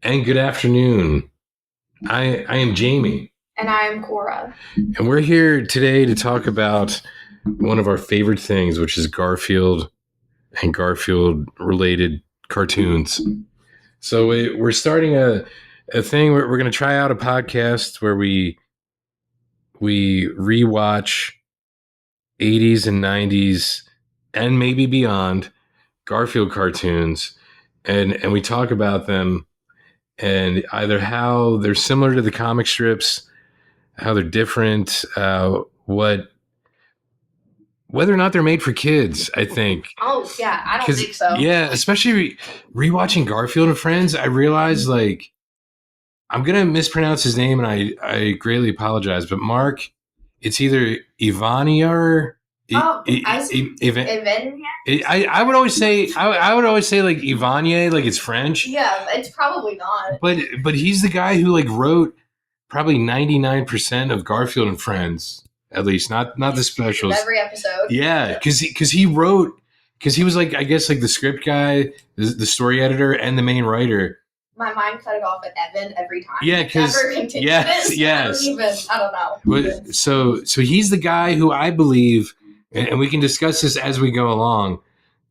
And good afternoon. I am Jamie. And I'm Cora. And we're here today to talk about one of our favorite things, which is Garfield and Garfield related cartoons. So we're starting a thing where we're going to try out a podcast where we rewatch 80s and 90s and maybe beyond Garfield cartoons, and we talk about them and either how they're similar to the comic strips, how they're different, whether or not they're made for kids. I think. Oh yeah, I don't think so. Yeah, especially rewatching Garfield and Friends, I realized like I'm gonna mispronounce his name, and I greatly apologize. But Mark, it's either Ivania or I would always say I would always say like Ivanier, like it's French. Yeah, it's probably not. But he's the guy who like wrote probably 99% of Garfield and Friends, at least not the specials. Every episode. Yeah, because he wrote, because he was like, I guess like the script guy, the story editor, and the main writer. My mind cut it off at Evan every time. Yeah, because yes. I don't know. But, so he's the guy who I believe, and we can discuss this as we go along.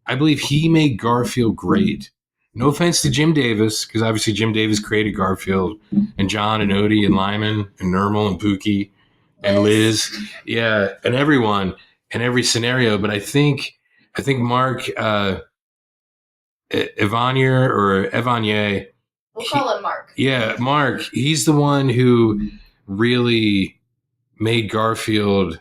I believe he made Garfield great. No offense to Jim Davis, because obviously Jim Davis created Garfield, and John and Odie and Lyman and Nermal and Pookie and Liz, yeah, and everyone in every scenario. But I think Mark Evanier or Evanier, we'll call him Mark. Yeah, Mark. He's the one who really made Garfield.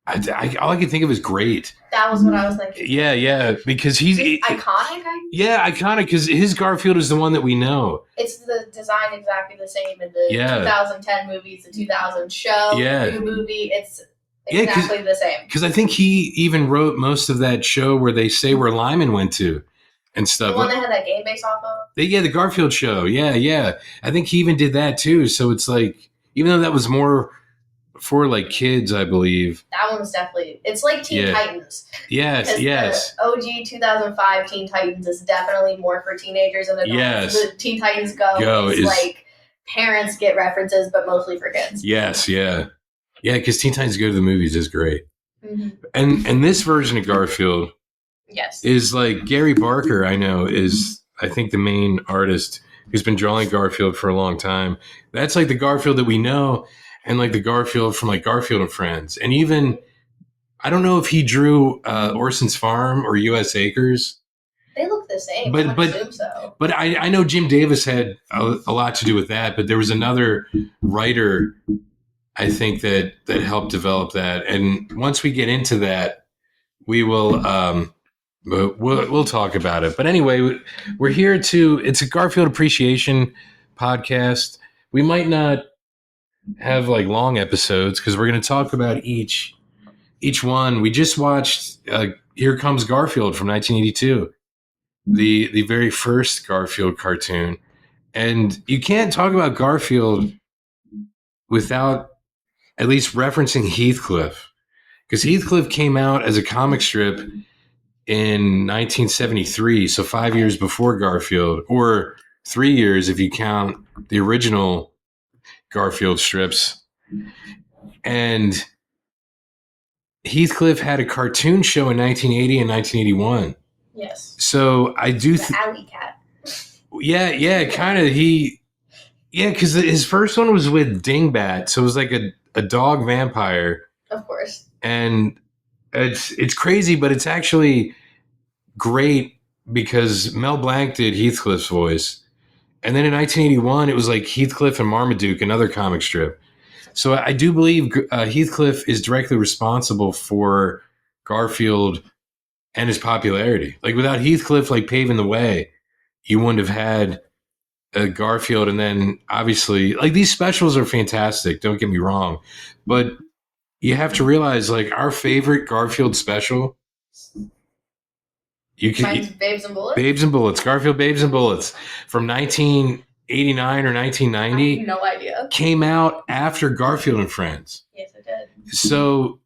All I can think of is great. That was what I was thinking. Yeah, because he's iconic. Yeah, iconic, because his Garfield is the one that we know. It's the design exactly the same in the 2010 movies, the 2000 show, the movie. It's exactly the same. Because I think he even wrote most of that show where they say where Lyman went to and stuff. The one that had that game based off of? The Garfield show. Yeah. I think he even did that too. So it's like, even though that was more for like kids, I believe. That one was definitely, it's like Teen Titans. Yes. The OG 2005 Teen Titans is definitely more for teenagers and adults. Yes. The Teen Titans Go is like parents get references, but mostly for kids. Yes, yeah. Yeah, because Teen Titans Go to the Movies is great. Mm-hmm. And this version of Garfield is like Gary Barker, I know, is I think the main artist who's been drawing Garfield for a long time. That's like the Garfield that we know. And like the Garfield from like Garfield and Friends. And even, I don't know if he drew Orson's Farm or U.S. Acres. They look the same. I assume so. But I know Jim Davis had a lot to do with that. But there was another writer, I think, that helped develop that. And once we get into that, we will we'll talk about it. But anyway, we're here it's a Garfield appreciation podcast. We might not have like long episodes because we're going to talk about each one. We just watched Here Comes Garfield from 1982, the very first Garfield cartoon, and you can't talk about Garfield without at least referencing Heathcliff, because Heathcliff came out as a comic strip in 1973, so 5 years before Garfield, or 3 years if you count the original Garfield strips. And Heathcliff had a cartoon show in 1980 and 1981. Yes. So I do the Alley Cat. Yeah, kind of. Because his first one was with Dingbat, so it was like a dog vampire. Of course. And it's crazy, but it's actually great because Mel Blanc did Heathcliff's voice. And then in 1981, it was like Heathcliff and Marmaduke, another comic strip. So I do believe Heathcliff is directly responsible for Garfield and his popularity. Like without Heathcliff like paving the way, you wouldn't have had Garfield. And then obviously, like these specials are fantastic. Don't get me wrong, but you have to realize like our favorite Garfield special. Mine's Babes and Bullets? Babes and Bullets. Garfield Babes and Bullets from 1989 or 1990. I have no idea. Came out after Garfield and Friends. Yes, it did. So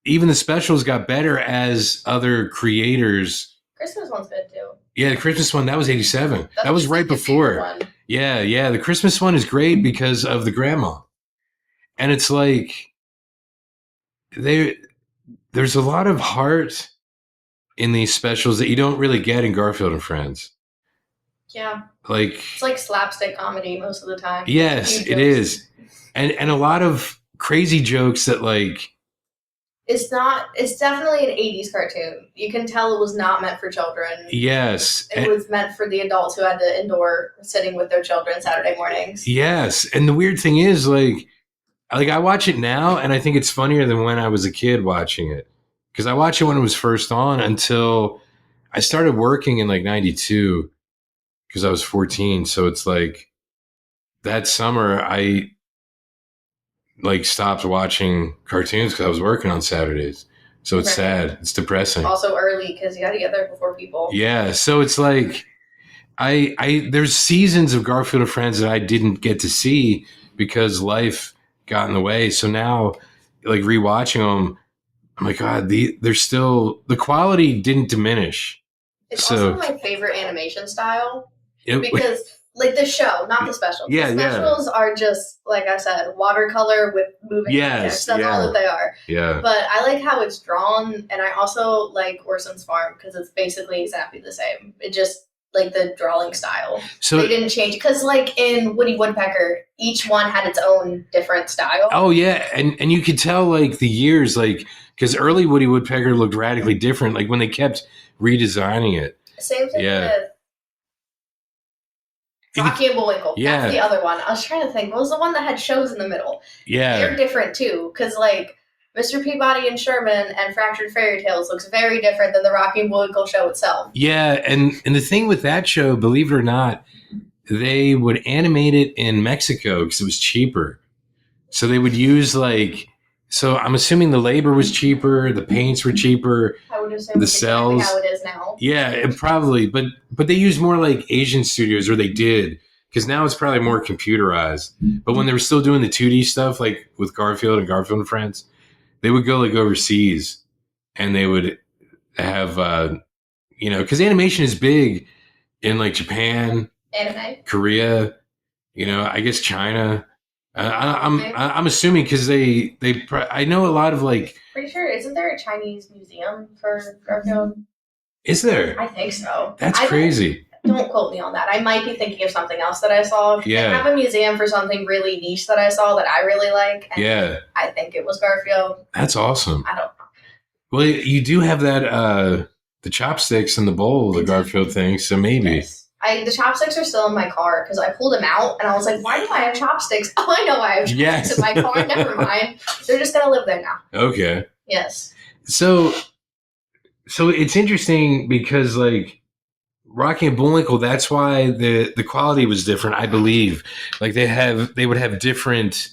even the specials got better as other creators. Christmas one's good too. Yeah, the Christmas one, that was 87. That was right before. Yeah. The Christmas one is great because of the grandma. And it's like there's a lot of heart in these specials that you don't really get in Garfield and Friends. Yeah. Like it's like slapstick comedy most of the time. Yes, it is. And a lot of crazy jokes that like it's definitely an 80s cartoon. You can tell it was not meant for children. Yes. It was meant for the adults who had to endure sitting with their children Saturday mornings. Yes. And the weird thing is like I watch it now and I think it's funnier than when I was a kid watching it. Because I watched it when it was first on until I started working in like 92 because I was 14. So it's like that summer I like stopped watching cartoons because I was working on Saturdays. So it's sad. It's depressing. Also early because you got to get there before people. Yeah. So it's like there's seasons of Garfield and Friends that I didn't get to see because life got in the way. So now, like rewatching them, I'm like, God, they're still, the quality didn't diminish. It's also my favorite animation style because like the show, not the specials. Yeah, the specials are just, like I said, watercolor with moving objects. That's all that they are. Yeah. But I like how it's drawn, and I also like Orson's Farm because it's basically exactly the same. It just, like the drawing style. So they didn't change because like in Woody Woodpecker, each one had its own different style. Oh yeah, and you could tell like the years, like because early Woody Woodpecker looked radically different. Like when they kept redesigning it. Same thing with Rocky and Bullwinkle. Yeah, that's the other one. I was trying to think. What was the one that had shows in the middle? Yeah, they're different too because like Mr. Peabody and Sherman and Fractured Fairy Tales looks very different than the Rocky and Bullwinkle show itself. Yeah, and the thing with that show, believe it or not, they would animate it in Mexico because it was cheaper. So they would use like, so I'm assuming the labor was cheaper, the paints were cheaper. I would assume the cells. Exactly how it is now. Yeah, it probably, but they use more like Asian studios, or they did, because now it's probably more computerized. But when they were still doing the 2D stuff, like with Garfield and Friends, they would go like overseas and they would have, because animation is big in like Japan, anime, Korea, I guess China. I'm assuming because I know a lot of like. Pretty sure, isn't there a Chinese museum for Garfield? Is there? I think so. That's crazy. Don't quote me on that. I might be thinking of something else that I saw. Yeah. They have a museum for something really niche that I saw that I really like. And yeah. I think it was Garfield. That's awesome. I don't know. Well, you do have that, the chopsticks in the bowl, the Garfield thing, so maybe. Yes. The chopsticks are still in my car because I pulled them out and I was like, why do I have chopsticks? Oh, I know I have chopsticks in my car. Never mind. They're just going to live there now. Okay. Yes. So it's interesting because like Rocky and Bullwinkle, that's why the quality was different, I believe. Like they would have different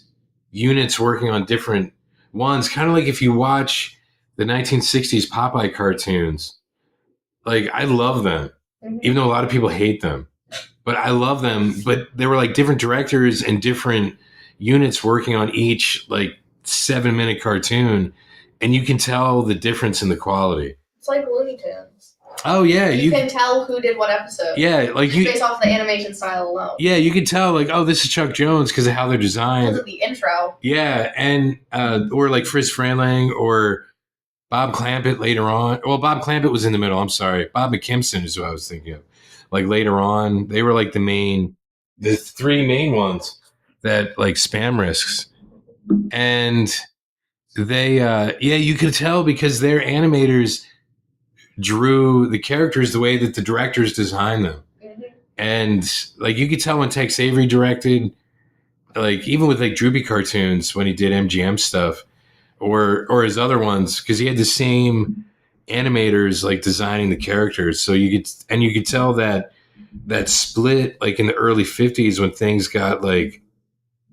units working on different ones. Kind of like if you watch the 1960s Popeye cartoons, like I love them, even though a lot of people hate them, but I love them. But there were like different directors and different units working on each like 7-minute cartoon. And you can tell the difference in the quality. It's like Looney Tunes. Oh yeah, you can tell who did what episode. Yeah, like just based off the animation style alone. Yeah, you can tell like, oh, this is Chuck Jones because of how they're designed. Because of the intro. Yeah, and or like Friz Freleng or Bob Clampett later on. Well, Bob Clampett was in the middle. I'm sorry, Bob McKimson is who I was thinking of. Like later on, they were like the three main ones that like Spam Risks, and they you could tell because their animators drew the characters the way that the directors designed them. And like you could tell when Tex Avery directed, like even with like Droopy cartoons when he did MGM stuff or his other ones, because he had the same animators like designing the characters. So you could tell that split like in the early 50s when things got like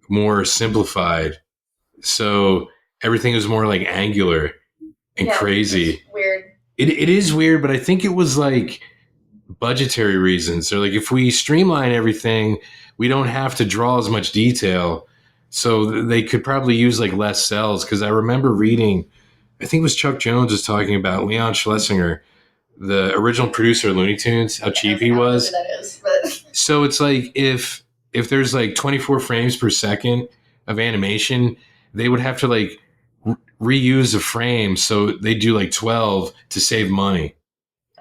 more simplified. So everything was more like angular and crazy. It's weird. It is weird, but I think it was like budgetary reasons. Or like if we streamline everything, we don't have to draw as much detail. So they could probably use like less cells. Because I remember reading, I think it was Chuck Jones was talking about Leon Schlesinger the original producer of Looney Tunes, how cheap he was. That is, but. So it's like if there's like 24 frames per second of animation, they would have to like reuse a frame. So they do like 12 to save money.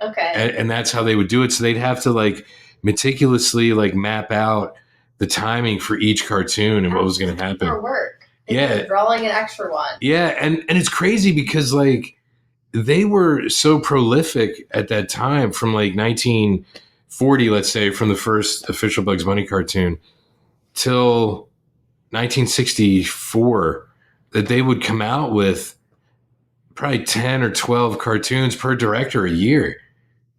Okay. And that's how they would do it. So they'd have to like meticulously like map out the timing for each cartoon and what was going to happen. For work. Yeah. Drawing an extra one. Yeah. And it's crazy because like they were so prolific at that time from like 1940, let's say, from the first official Bugs Bunny cartoon till 1964, that they would come out with probably 10 or 12 cartoons per director a year.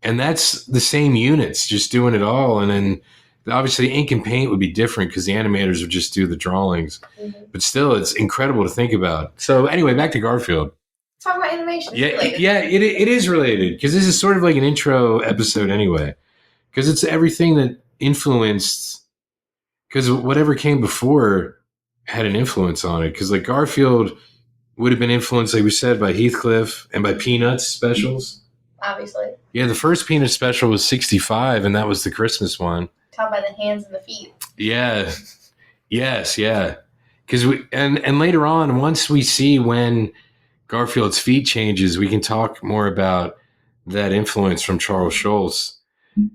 And that's the same units just doing it all. And then obviously ink and paint would be different because the animators would just do the drawings. Mm-hmm. But still, it's incredible to think about. So anyway, back to Garfield. Talk about animation. Yeah, it is related because this is sort of like an intro episode anyway. Because it's everything that influenced, because whatever came before had an influence on it. Because like Garfield would have been influenced, like we said, by Heathcliff and by Peanuts specials. Obviously. Yeah, the first Peanuts special was 1965, and that was the Christmas one. Talk about the hands and the feet. Yeah. Yes, yeah. Because and later on, once we see when Garfield's feet changes, we can talk more about that influence from Charles Schulz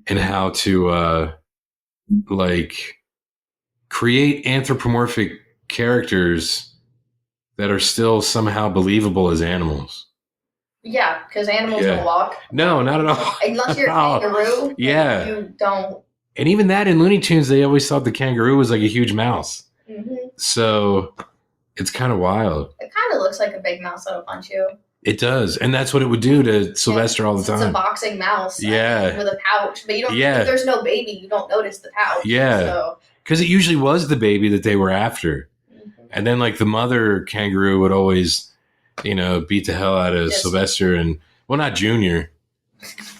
and how to like create anthropomorphic characters that are still somehow believable as animals. Yeah, because animals don't walk. No, not at all. Unless you're a kangaroo. Yeah. You don't. And even that in Looney Tunes, they always thought the kangaroo was like a huge mouse. Mm-hmm. So it's kind of wild. It kind of looks like a big mouse that'll punch you. It does. And that's what it would do to Sylvester all the time. It's a boxing mouse. Yeah. With a pouch. But you don't, if there's no baby, you don't notice the pouch. Yeah. Because it usually was the baby that they were after. Mm-hmm. And then like the mother kangaroo would always, you know, beat the hell out of Sylvester and, well, not Junior,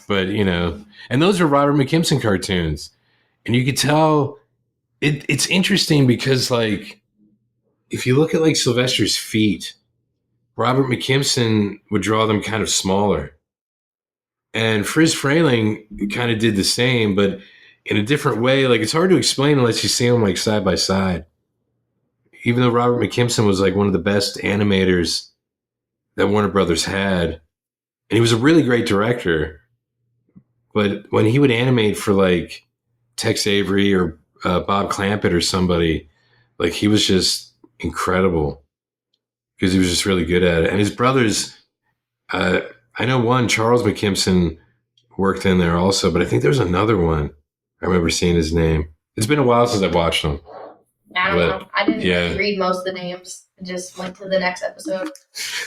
but, you know, and those are Robert McKimson cartoons. And you could tell it's interesting because, like, if you look at like Sylvester's feet, Robert McKimson would draw them kind of smaller. And Friz Freleng kind of did the same, but in a different way. Like, it's hard to explain unless you see them like side by side. Even though Robert McKimson was like one of the best animators that Warner Brothers had, and he was a really great director, but when he would animate for like Tex Avery or Bob Clampett or somebody, like he was just incredible because he was just really good at it. And his brothers, I know one, Charles McKimson, worked in there also, but I think there's another one. I remember seeing his name. It's been a while since I've watched them. I don't know. I didn't really read most of the names. I just went to the next episode.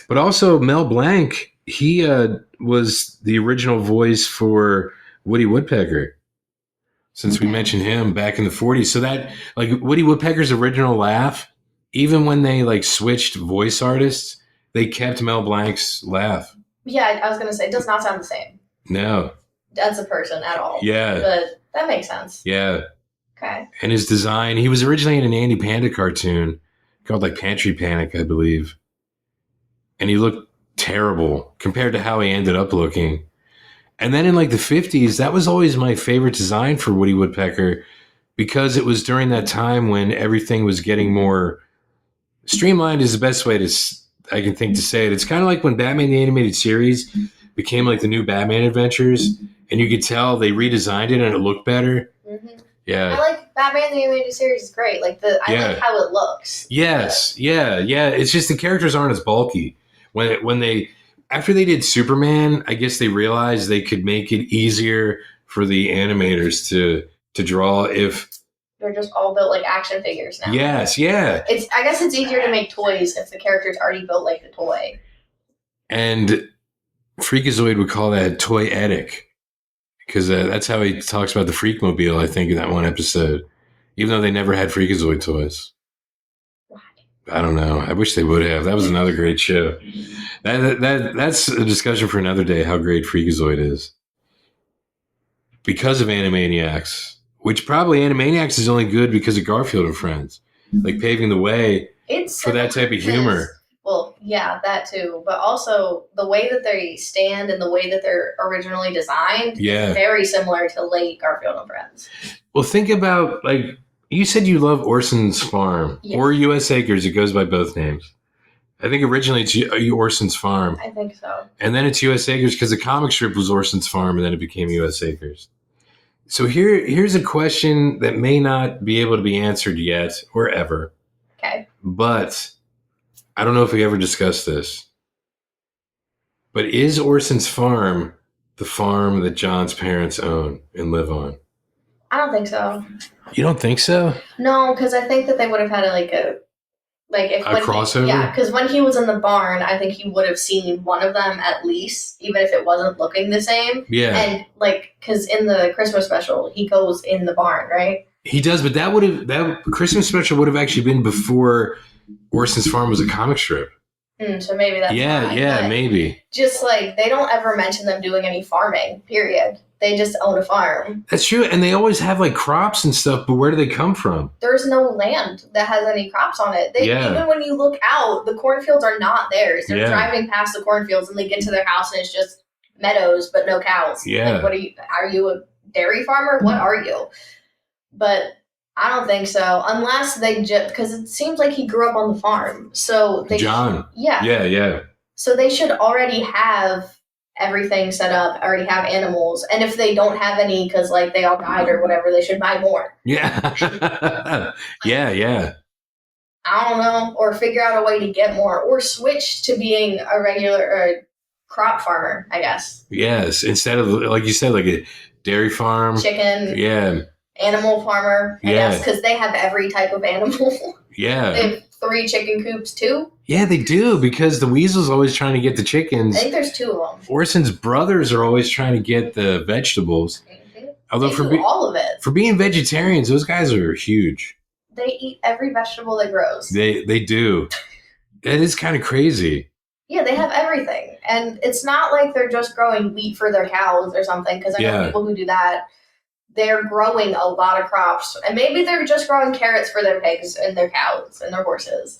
But also Mel Blanc, he was the original voice for Woody Woodpecker, since we mentioned him back in the 40s. So that, like, Woody Woodpecker's original laugh, even when they like switched voice artists, they kept Mel Blanc's laugh. Yeah, I was going to say, it does not sound the same. No. As a person at all. Yeah. But that makes sense. Yeah. Okay. And his design, he was originally in an Andy Panda cartoon called like Pantry Panic, I believe. And he looked terrible compared to how he ended up looking. And then in like the 50s, that was always my favorite design for Woody Woodpecker because it was during that time when everything was getting more streamlined is the best way to, I can think to say it. It's kind of like when Batman the Animated Series became like the new Batman Adventures, and you could tell they redesigned it and it looked better. Mm-hmm. Yeah. I like Batman the Animated Series is great. Like I like how it looks. Yes. Yeah. It's just the characters aren't as bulky. After they did Superman, I guess they realized they could make it easier for the animators to draw if they're just all built like action figures now. Yes, yeah. I guess it's easier to make toys if the character's already built like the toy. And Freakazoid would call that toyetic because that's how he talks about the Freakmobile, I think, in that one episode, even though they never had Freakazoid toys. Why? I don't know. I wish they would have. That was another great show. That's a discussion for another day, how great Freakazoid is. Because of Animaniacs, which probably Animaniacs is only good because of Garfield and Friends, like paving the way for that type of humor. Well, Yeah, that too. But also the way that they stand and the way that they're originally designed is very similar to late Garfield and Friends. Well, think about, like, you said you love Orson's Farm or U.S. Acres. It goes by both names. I think originally it's Orson's Farm. I think so. And then it's U.S. Acres because the comic strip was Orson's Farm and then it became U.S. Acres. So here's a question that may not be able to be answered yet or ever. Okay. But I don't know if we ever discussed this. But is Orson's Farm the farm that John's parents own and live on? I don't think so. You don't think so? No, because I think that they would have had a crossover? Yeah, because when he was in the barn, I think he would have seen one of them at least, even if it wasn't looking the same. Yeah. And, because in the Christmas special, he goes in the barn, right? He does, but that Christmas special would have actually been before Orson's Farm was a comic strip. So maybe that's why, maybe. Just, they don't ever mention them doing any farming, period. They just own a farm. That's true, and they always have crops and stuff, but where do they come from? There's no land that has any crops on it. Even when you look out, the cornfields are not theirs. They're driving past the cornfields and they get to their house and it's just meadows but no cows. Yeah. Are you a dairy farmer? What are you? But I don't think so, unless they just, because it seems like he grew up on the farm. So John. Yeah. So they should already have everything set up, already have animals, and if they don't have any because they all died or whatever, they should buy more. Yeah. Yeah. I don't know, or figure out a way to get more, or switch to being a regular crop farmer, I guess. Yes, instead of, like you said, a dairy farm, chicken, animal farmer, I guess, because they have every type of animal. Yeah. They have 3 chicken coops too. Yeah, they do, because the weasel's always trying to get the chickens. I think there's 2 of them. Orson's brothers are always trying to get the vegetables. Mm-hmm. Although all of it. For being vegetarians, those guys are huge. They eat every vegetable that grows. They do. That is kind of crazy. Yeah, they have everything. And it's not like they're just growing wheat for their cows or something, because I know people who do that. They're growing a lot of crops. And maybe they're just growing carrots for their pigs and their cows and their horses.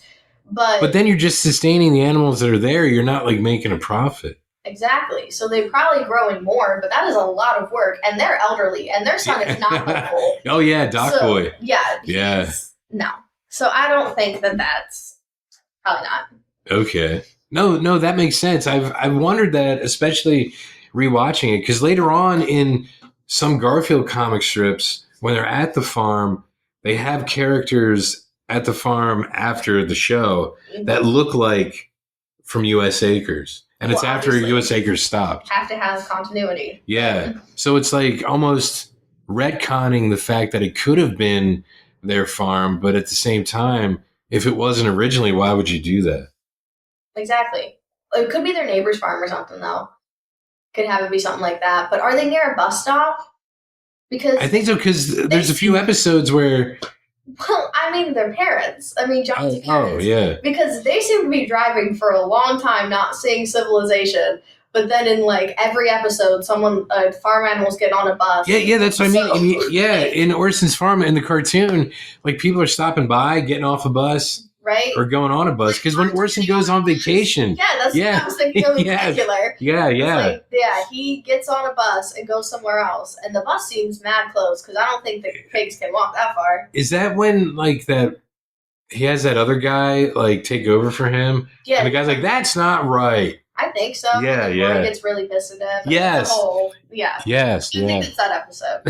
But then you're just sustaining the animals that are there. You're not making a profit. Exactly. So they're probably growing more, but that is a lot of work. And they're elderly, and their son is not local. Oh, yeah, Doc Boy. Yeah. No. So I don't think that that's probably not. Okay. No, that makes sense. I've wondered that, especially rewatching it, because later on in some Garfield comic strips, when they're at the farm, they have characters at the farm after the show that look like from U.S. Acres. And it's after U.S. Acres stopped. Have to have continuity. Yeah. So it's almost retconning the fact that it could have been their farm, but at the same time, if it wasn't originally, why would you do that? Exactly. It could be their neighbor's farm or something, though. Could have it be something like that. But are they near a bus stop? Because I think so, because there's a few episodes where... Well, I mean, their parents. I mean, John's parents. Oh, yeah. Because they seem to be driving for a long time, not seeing civilization. But then in every episode, farm animals get on a bus. Yeah, that's what I mean. In Orson's Farm, in the cartoon, people are stopping by, getting off a bus. Right. Or going on a bus. Because when Orson goes on vacation. Yeah, that's what I was thinking of in particular. Yeah. He gets on a bus and goes somewhere else. And the bus seems mad close, because I don't think the pigs can walk that far. Is that when, that he has that other guy, take over for him? Yeah. And the guy's like, that's not right. I think so. Yeah. He gets really pissed at him. Yes. Yes. I think it's that episode.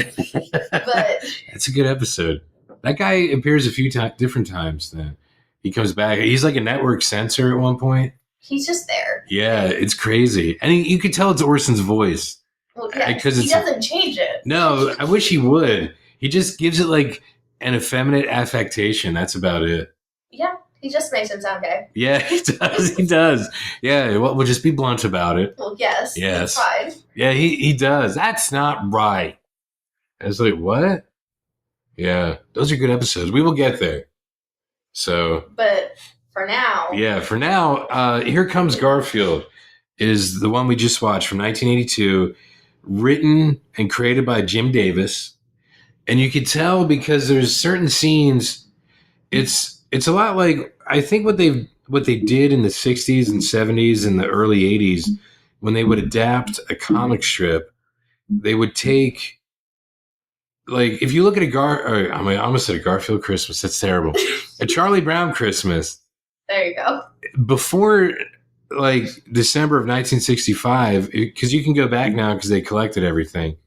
But that's a good episode. That guy appears a few different times then. He comes back. He's like a network censor at one point. He's just there. Yeah, it's crazy. And you could tell it's Orson's voice. Well, yeah, because he doesn't change it. No, I wish he would. He just gives it an effeminate affectation. That's about it. Yeah, he just makes him sound gay. Yeah, he does. Yeah, well, we'll just be blunt about it. Well, yes. That's fine. Yeah, he does. That's not right. I was like, what? Yeah, those are good episodes. We will get there. So, but for now, Here Comes Garfield is the one we just watched from 1982, written and created by Jim Davis, and you could tell because there's certain scenes. It's a lot I think what they've what they did in the 60s and 70s and the early 80s, when they would adapt a comic strip, they would take, like, if you look at I almost said a Garfield Christmas. That's terrible. A Charlie Brown Christmas. There you go. Before, like, December of 1965, because you can go back now because they collected everything.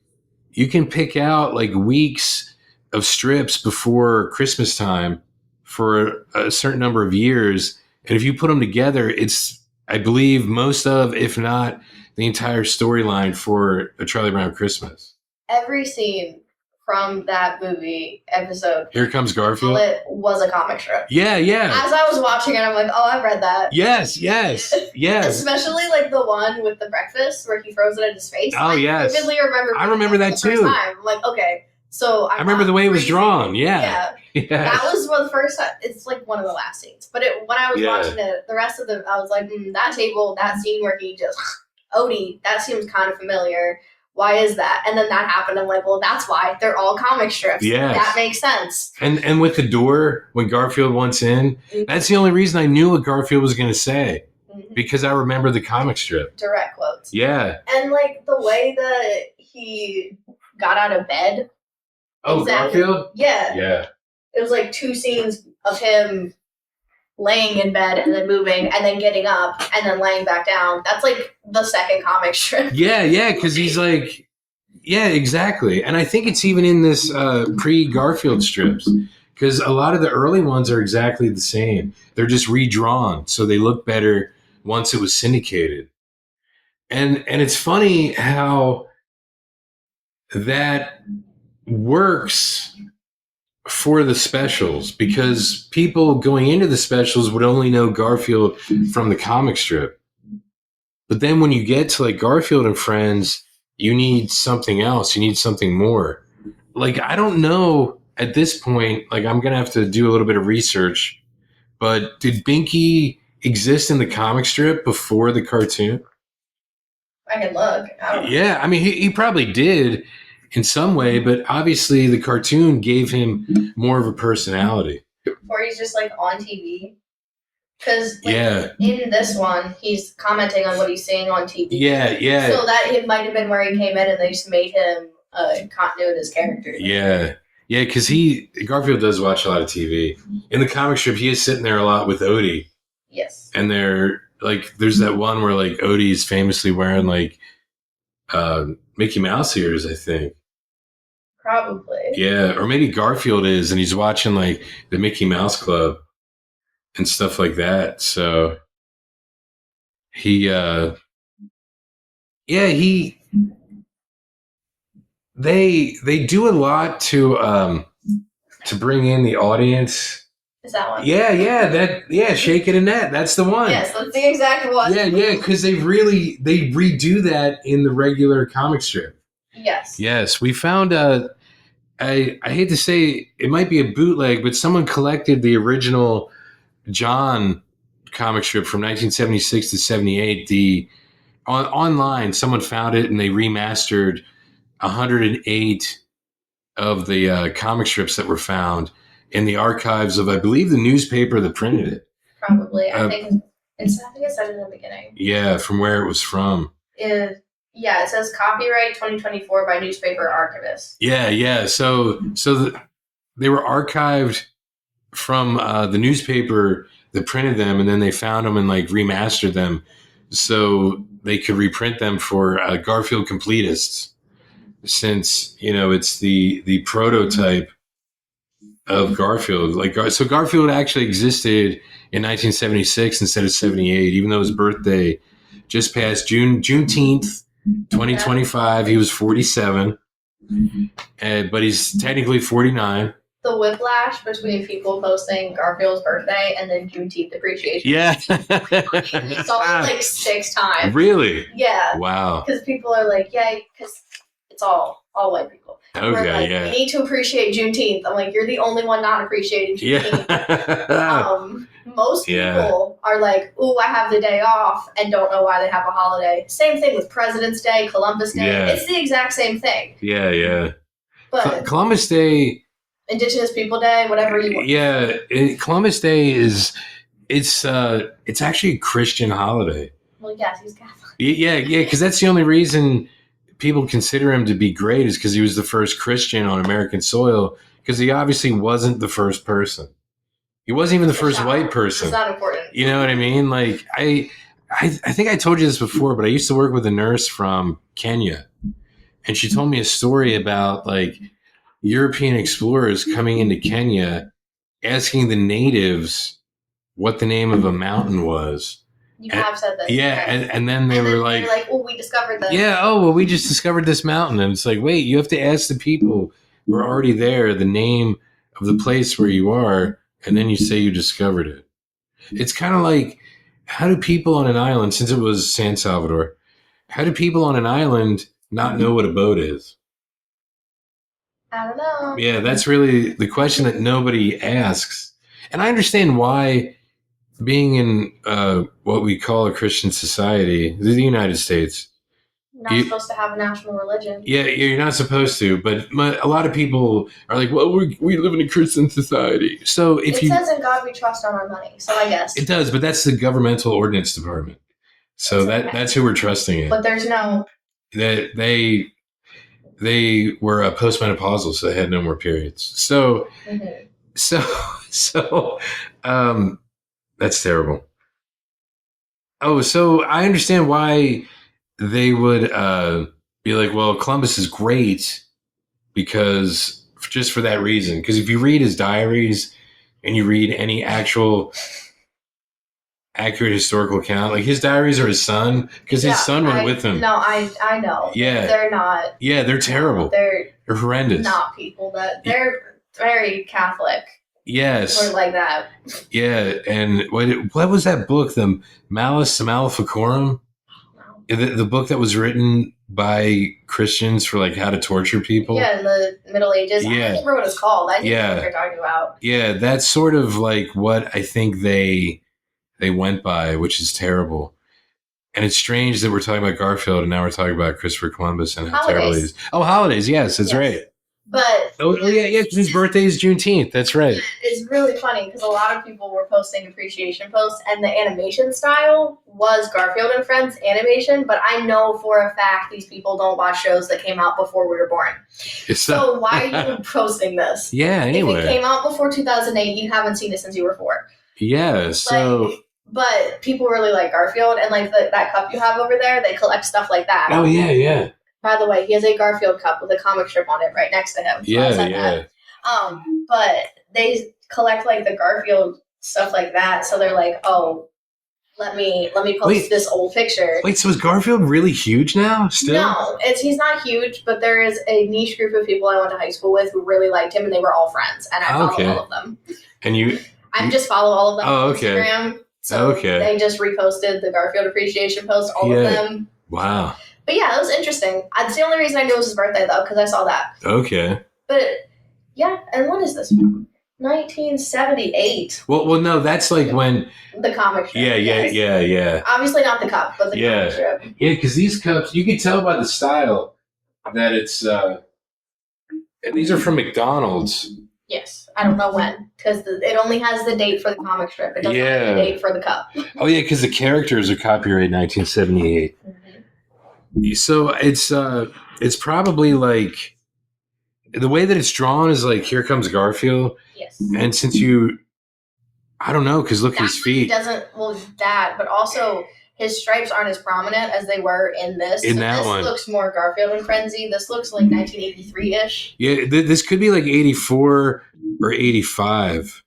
You can pick out, like, weeks of strips before Christmas time for a certain number of years. And if you put them together, it's, I believe, most of, if not the entire storyline for A Charlie Brown Christmas. Every scene from that movie episode, Here Comes Garfield, it was a comic strip. Yeah. As I was watching it, I'm like, oh, I've read that. Yes. Especially, like, the one with the breakfast where he throws it in his face. Oh, yes. I vividly remember. I remember that too. First time. I'm like, okay, so I remember the way it was drawn. Yeah. That was one of the first time. It's like one of the last scenes. But when I was watching it, the rest of them, I was like, that table, that scene where he just Odie, that seems kind of familiar. Why is that? And then that happened. I'm like, well, that's why. They're all comic strips. Yes. That makes sense. And with the door, when Garfield wants in, that's the only reason I knew what Garfield was going to say. Because I remember the comic strip. Direct quotes. Yeah. And, like, the way that he got out of bed. Oh, exactly. Garfield? Yeah. Yeah. It was, like, 2 scenes of him laying in bed and then moving and then getting up and then laying back down. That's, like, the second comic strip. Yeah, because he's like, yeah, exactly. And I think it's even in this pre-Garfield strips, because a lot of the early ones are exactly the same. They're just redrawn, so they look better once it was syndicated. And it's funny how that works for the specials, because people going into the specials would only know Garfield from the comic strip. But then when you get to, like, Garfield and Friends, you need something else. You need something more. Like, I don't know at this point, like, I'm going to have to do a little bit of research, but did Binky exist in the comic strip before the cartoon? I can look. I don't know. Yeah, I mean, he probably did in some way, but obviously the cartoon gave him more of a personality. Or he's just, like, on TV. Because, like, yeah, in this one, he's commenting on what he's seeing on TV. Yeah. So that it might have been where he came in and they just made him a continuous character. Yeah, because Garfield does watch a lot of TV. In the comic strip, he is sitting there a lot with Odie. Yes. And they're, like, there's that one where, like, Odie's famously wearing, like, Mickey Mouse ears, I think. Probably. Yeah, or maybe Garfield is, and he's watching, like, the Mickey Mouse Club and stuff like that. So they do a lot to bring in the audience. Is that one? Yeah, Shake It and That. That's the one. Yes, that's the exact one. Yeah, because they redo that in the regular comic strip. Yes, we found I hate to say it might be a bootleg, but someone collected the original John comic strip from 1976 to 78. Online, someone found it and they remastered 108 of the comic strips that were found in the archives of, I believe, the newspaper that printed it. Probably. I think it said it in the beginning. Yeah, from where it was from. Yeah, it says copyright 2024 by newspaper archivist. Yeah. So they were archived from the newspaper that printed them, and then they found them and, like, remastered them so they could reprint them for Garfield completists, since, you know, it's the prototype of Garfield. Like, so Garfield actually existed in 1976 instead of 78, even though his birthday just passed Juneteenth 2025. He was 47, but he's technically 49. The whiplash between people posting Garfield's birthday and then Juneteenth appreciation. Yeah. He saw it like 6 times. Really? Yeah. Wow. Because people are like, because it's all white people. Okay, like, yeah. You need to appreciate Juneteenth. I'm like, you're the only one not appreciating Juneteenth. Yeah. Most people are like, ooh, I have the day off, and don't know why they have a holiday. Same thing with President's Day, Columbus Day. Yeah. It's the exact same thing. Yeah. But Columbus Day, Indigenous People Day, whatever you want. Yeah, Columbus Day is It's actually a Christian holiday. Well, yes, he's Catholic. Yeah, because that's the only reason people consider him to be great is because he was the first Christian on American soil. Because he obviously wasn't the first person. He wasn't even the first white person. It's not important. You know what I mean? Like I think I told you this before, but I used to work with a nurse from Kenya, and she told me a story about like European explorers coming into Kenya, asking the natives what the name of a mountain was. You have said this. Yeah, and then they were like, "Oh, we discovered this." Yeah, oh, well, we just discovered this mountain. And it's like, wait, you have to ask the people who are already there the name of the place where you are, and then you say you discovered it. It's kind of like, how do people on an island, since it was San Salvador, how do people on an island not know what a boat is? I don't know. Yeah, that's really the question that nobody asks. And I understand why being in what we call a Christian society, the United States. You're not supposed to have a national religion. Yeah, you're not supposed to. But a lot of people are like, well, we live in a Christian society. So if it says in God we trust on our money. So I guess. It does, but that's the governmental ordinance department. So that's who we're trusting in. But there's no. They were postmenopausal, so they had no more periods. So, that's terrible. Oh, so I understand why they would be like, well, Columbus is great because just for that reason. Because if you read his diaries and you read any actual accurate historical account, like his diaries are his son, because his son went with him. No, I know. Yeah. They're not. Yeah, they're terrible. They're horrendous. Not people that they're very Catholic. Yes. Or like that. Yeah, and what was that book? The Malleus Maleficarum? The book that was written by Christians for like how to torture people? Yeah, in the Middle Ages. Yeah. I can't remember what it's called. I know what you're talking about. Yeah, that's sort of like what I think they went by, which is terrible. And it's strange that we're talking about Garfield and now we're talking about Christopher Columbus and how terrible he is. Oh, holidays. Yes, that's right. But yeah, because his birthday is Juneteenth. That's right. It's really funny because a lot of people were posting appreciation posts, and the animation style was Garfield and Friends animation. But I know for a fact these people don't watch shows that came out before we were born. So why are you posting this? Yeah, anyway. If it came out before 2008, you haven't seen it since you were 4. Yeah, so. But people really like Garfield, and like that cup you have over there, they collect stuff like that. Oh, yeah. By the way, he has a Garfield cup with a comic strip on it right next to him. So yeah. But they collect like the Garfield stuff like that. So they're like, oh, let me post this old picture. Wait, so is Garfield really huge now? Still? No, he's not huge, but there is a niche group of people I went to high school with who really liked him, and they were all friends, and I follow all of them. And I just follow all of them on Instagram. So they just reposted the Garfield appreciation post, all of them. Wow. But yeah, that was interesting. That's the only reason I knew it was his birthday, though, because I saw that. Okay. But yeah, and when is this from? 1978. Well, no, that's like when the comic strip. Yeah. Obviously not the cup, but the comic strip. Yeah, because these cups, you can tell by the style that it's. And these are from McDonald's. Yes, I don't know when, because it only has the date for the comic strip. It doesn't have the date for the cup. Oh yeah, because the characters are copyrighted 1978. So it's probably like the way that it's drawn is like Here Comes Garfield. Yes. And since I don't know, because look at his feet. But also his stripes aren't as prominent as they were in this. This looks more Garfield and Frenzy. This looks like 1983-ish. Yeah, this could be like 84 or 85.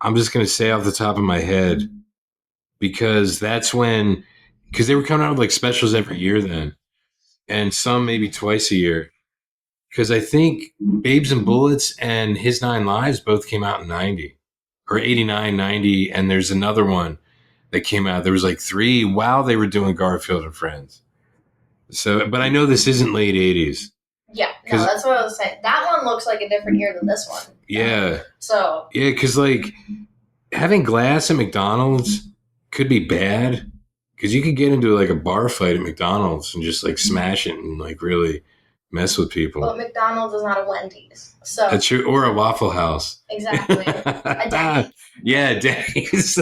I'm just going to say off the top of my head, because that's when. Because they were coming out with like specials every year then. And some maybe twice a year. Because I think Babes and Bullets and His 9 Lives both came out in 90. Or 89, 90. And there's another one that came out. There was like 3 while they were doing Garfield and Friends. So, but I know this isn't late 80s. Yeah, no, that's what I was saying. That one looks like a different year than this one. Yeah. So. Yeah, because like having glass at McDonald's could be bad. Because you could get into like a bar fight at McDonald's and just like smash it and like really mess with people. But McDonald's is not a Wendy's. So that's true. Or a Waffle House. Exactly. A Denny's. Yeah, Denny's.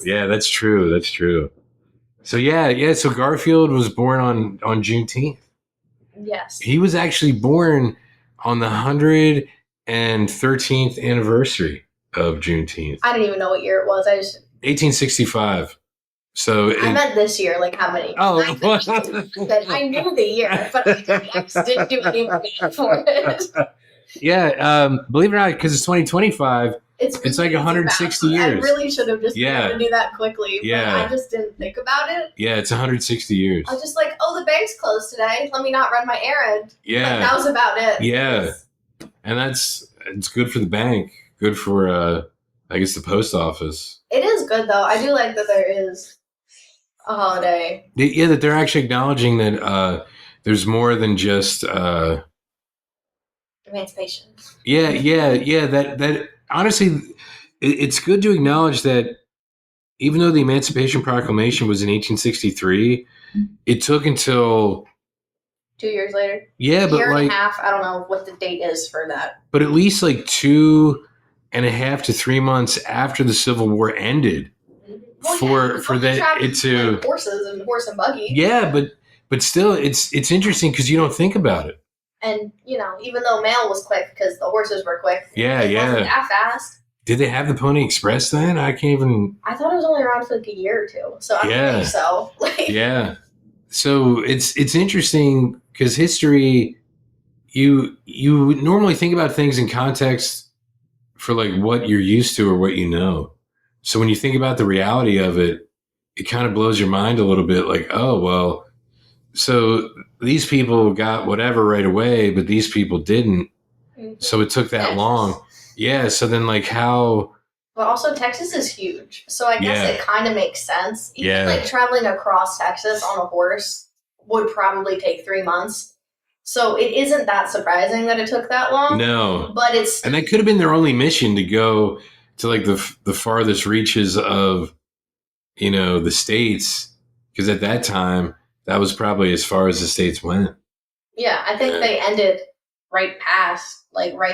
Yeah, that's true. That's true. So yeah. So Garfield was born on Juneteenth. Yes. He was actually born on the 113th anniversary of Juneteenth. I didn't even know what year it was. 1865. So I meant this year, like how many? Oh, I knew the year, but I just didn't do any math for it. Yeah, believe it or not, because it's 2025. It's like 160 years. I really should have just been able to do that quickly. But I just didn't think about it. Yeah, it's 160 years. I was just like, oh, the bank's closed today. Let me not run my errand. Yeah. Like, that was about it. Yeah. And it's good for the bank. Good for, I guess, the post office. It is good, though. I do like that there is a holiday. Yeah, that they're actually acknowledging that there's more than just... emancipation. Yeah. That honestly, it's good to acknowledge that even though the Emancipation Proclamation was in 1863, it took until 2 years later. Yeah, but year like and a half. I don't know what the date is for that. But at least like 2.5 to 3 months after the Civil War ended, for that it to like horse and buggy. Yeah, but still, it's interesting because you don't think about it. And, even though mail was quick because the horses were quick. Yeah. It wasn't that fast. Did they have the Pony Express then? I can't even... I thought it was only around for like a year or two. So I don't think so. Yeah. So it's interesting because history, you normally think about things in context for like what you're used to or what you know. So when you think about the reality of it, it kind of blows your mind a little bit like, oh, well, so these people got whatever right away, but these people didn't. Mm-hmm. So it took that long. Yeah. So then like how... But also Texas is huge. So I guess it kind of makes sense. Even like traveling across Texas on a horse would probably take 3 months. So it isn't that surprising that it took that long. No. But it's... And that could have been their only mission, to go to like the farthest reaches of, the states. Because at that time, that was probably as far as the states went. Yeah, I think they ended right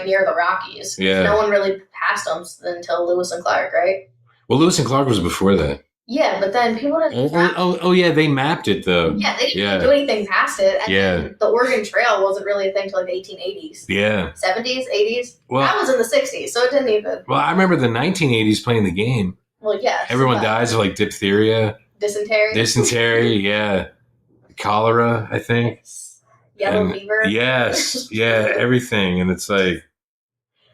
near the Rockies. Yeah. No one really passed them until Lewis and Clark, right? Well, Lewis and Clark was before that. Yeah, but then people didn't... Oh, yeah, they mapped it, though. Yeah, they didn't do anything past it. And then the Oregon Trail wasn't really a thing until like the 1880s. Yeah. 70s, 80s? Well, that was in the 60s, so it didn't even... Well, I remember the 1980s playing the game. Well, yeah. Everyone dies of like diphtheria. Dysentery, yeah. Cholera, I think. Yellow fever. Yes, yeah, everything. And it's like,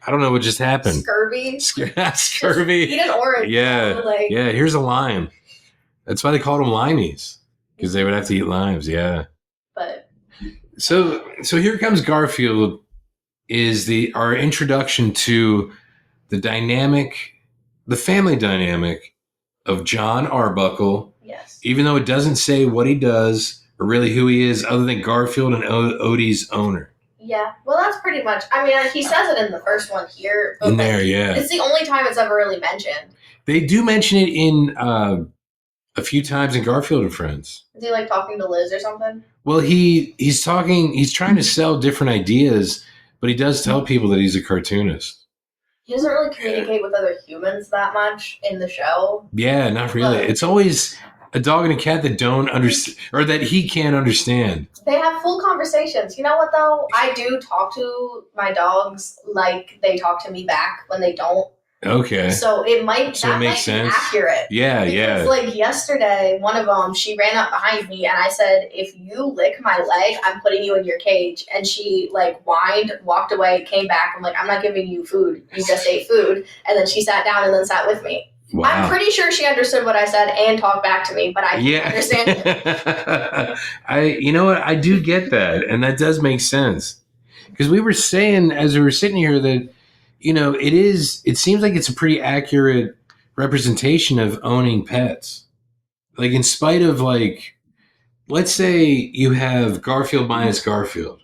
I don't know what just happened. Scurvy. Scurvy. Eat an orange. Yeah, yeah, here's a lime. That's why they called them limeys, because they would have to eat limes, yeah. But So Here Comes Garfield is our introduction to the family dynamic of John Arbuckle. Yes. Even though it doesn't say what he does or really who he is, other than Garfield and Odie's owner. Yeah, well, that's pretty much... I mean, he says it in the first one here. But it's the only time it's ever really mentioned. They do mention it in a few times in Garfield and Friends. Is he like talking to Liz or something? Well, he's trying to sell different ideas, but he does tell people that he's a cartoonist. He doesn't really communicate with other humans that much in the show. Yeah, not really. It's always a dog and a cat that don't understand, or that he can't understand. They have full conversations. You know what, though? I do talk to my dogs like they talk to me back when they don't. Okay. So it might be accurate. Yeah, because, like yesterday, one of them, she ran up behind me and I said, if you lick my leg, I'm putting you in your cage. And she like whined, walked away, came back. I'm like, I'm not giving you food. You just ate food. And then she sat down and then sat with me. Wow. I'm pretty sure she understood what I said and talked back to me, but I can't understand it. You know what? I do get that. And that does make sense. Because we were saying, as we were sitting here, that it seems like it's a pretty accurate representation of owning pets. Like, in spite of, like, let's say you have Garfield minus Garfield,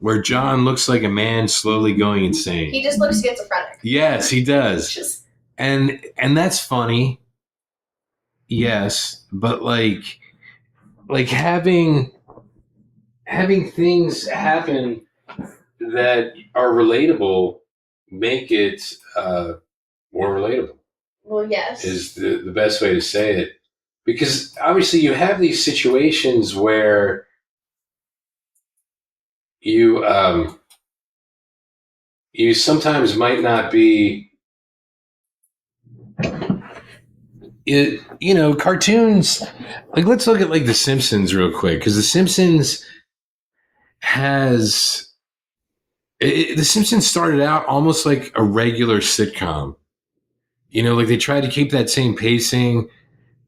where John looks like a man slowly going insane. He just looks schizophrenic. Yes, he does. And that's funny. Yes, but like having having things happen that are relatable make it more relatable. Well, yes. Is the best way to say it. Because obviously you have these situations where you you sometimes might not be cartoons, like let's look at like The Simpsons real quick, because The Simpsons started out almost like a regular sitcom. Like they tried to keep that same pacing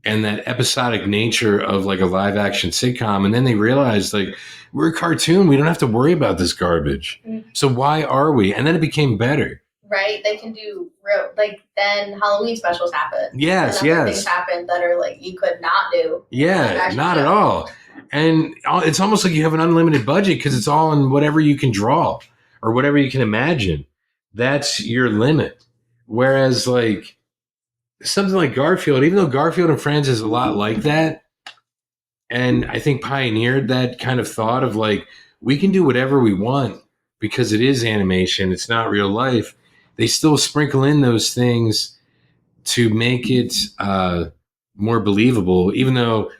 and that episodic nature of like a live action sitcom. And then they realized like, we're a cartoon. We don't have to worry about this garbage. Mm-hmm. So why are we? And then it became better. Right. They can do then Halloween specials happen. Yes. Things happen that are like, you could not do. Yeah, not at all. And it's almost like you have an unlimited budget because it's all in whatever you can draw or whatever you can imagine. That's your limit. Whereas like, something like Garfield, even though Garfield and Friends is a lot like that, and I think pioneered that kind of thought of like, we can do whatever we want because it is animation, it's not real life. They still sprinkle in those things to make it more believable, even though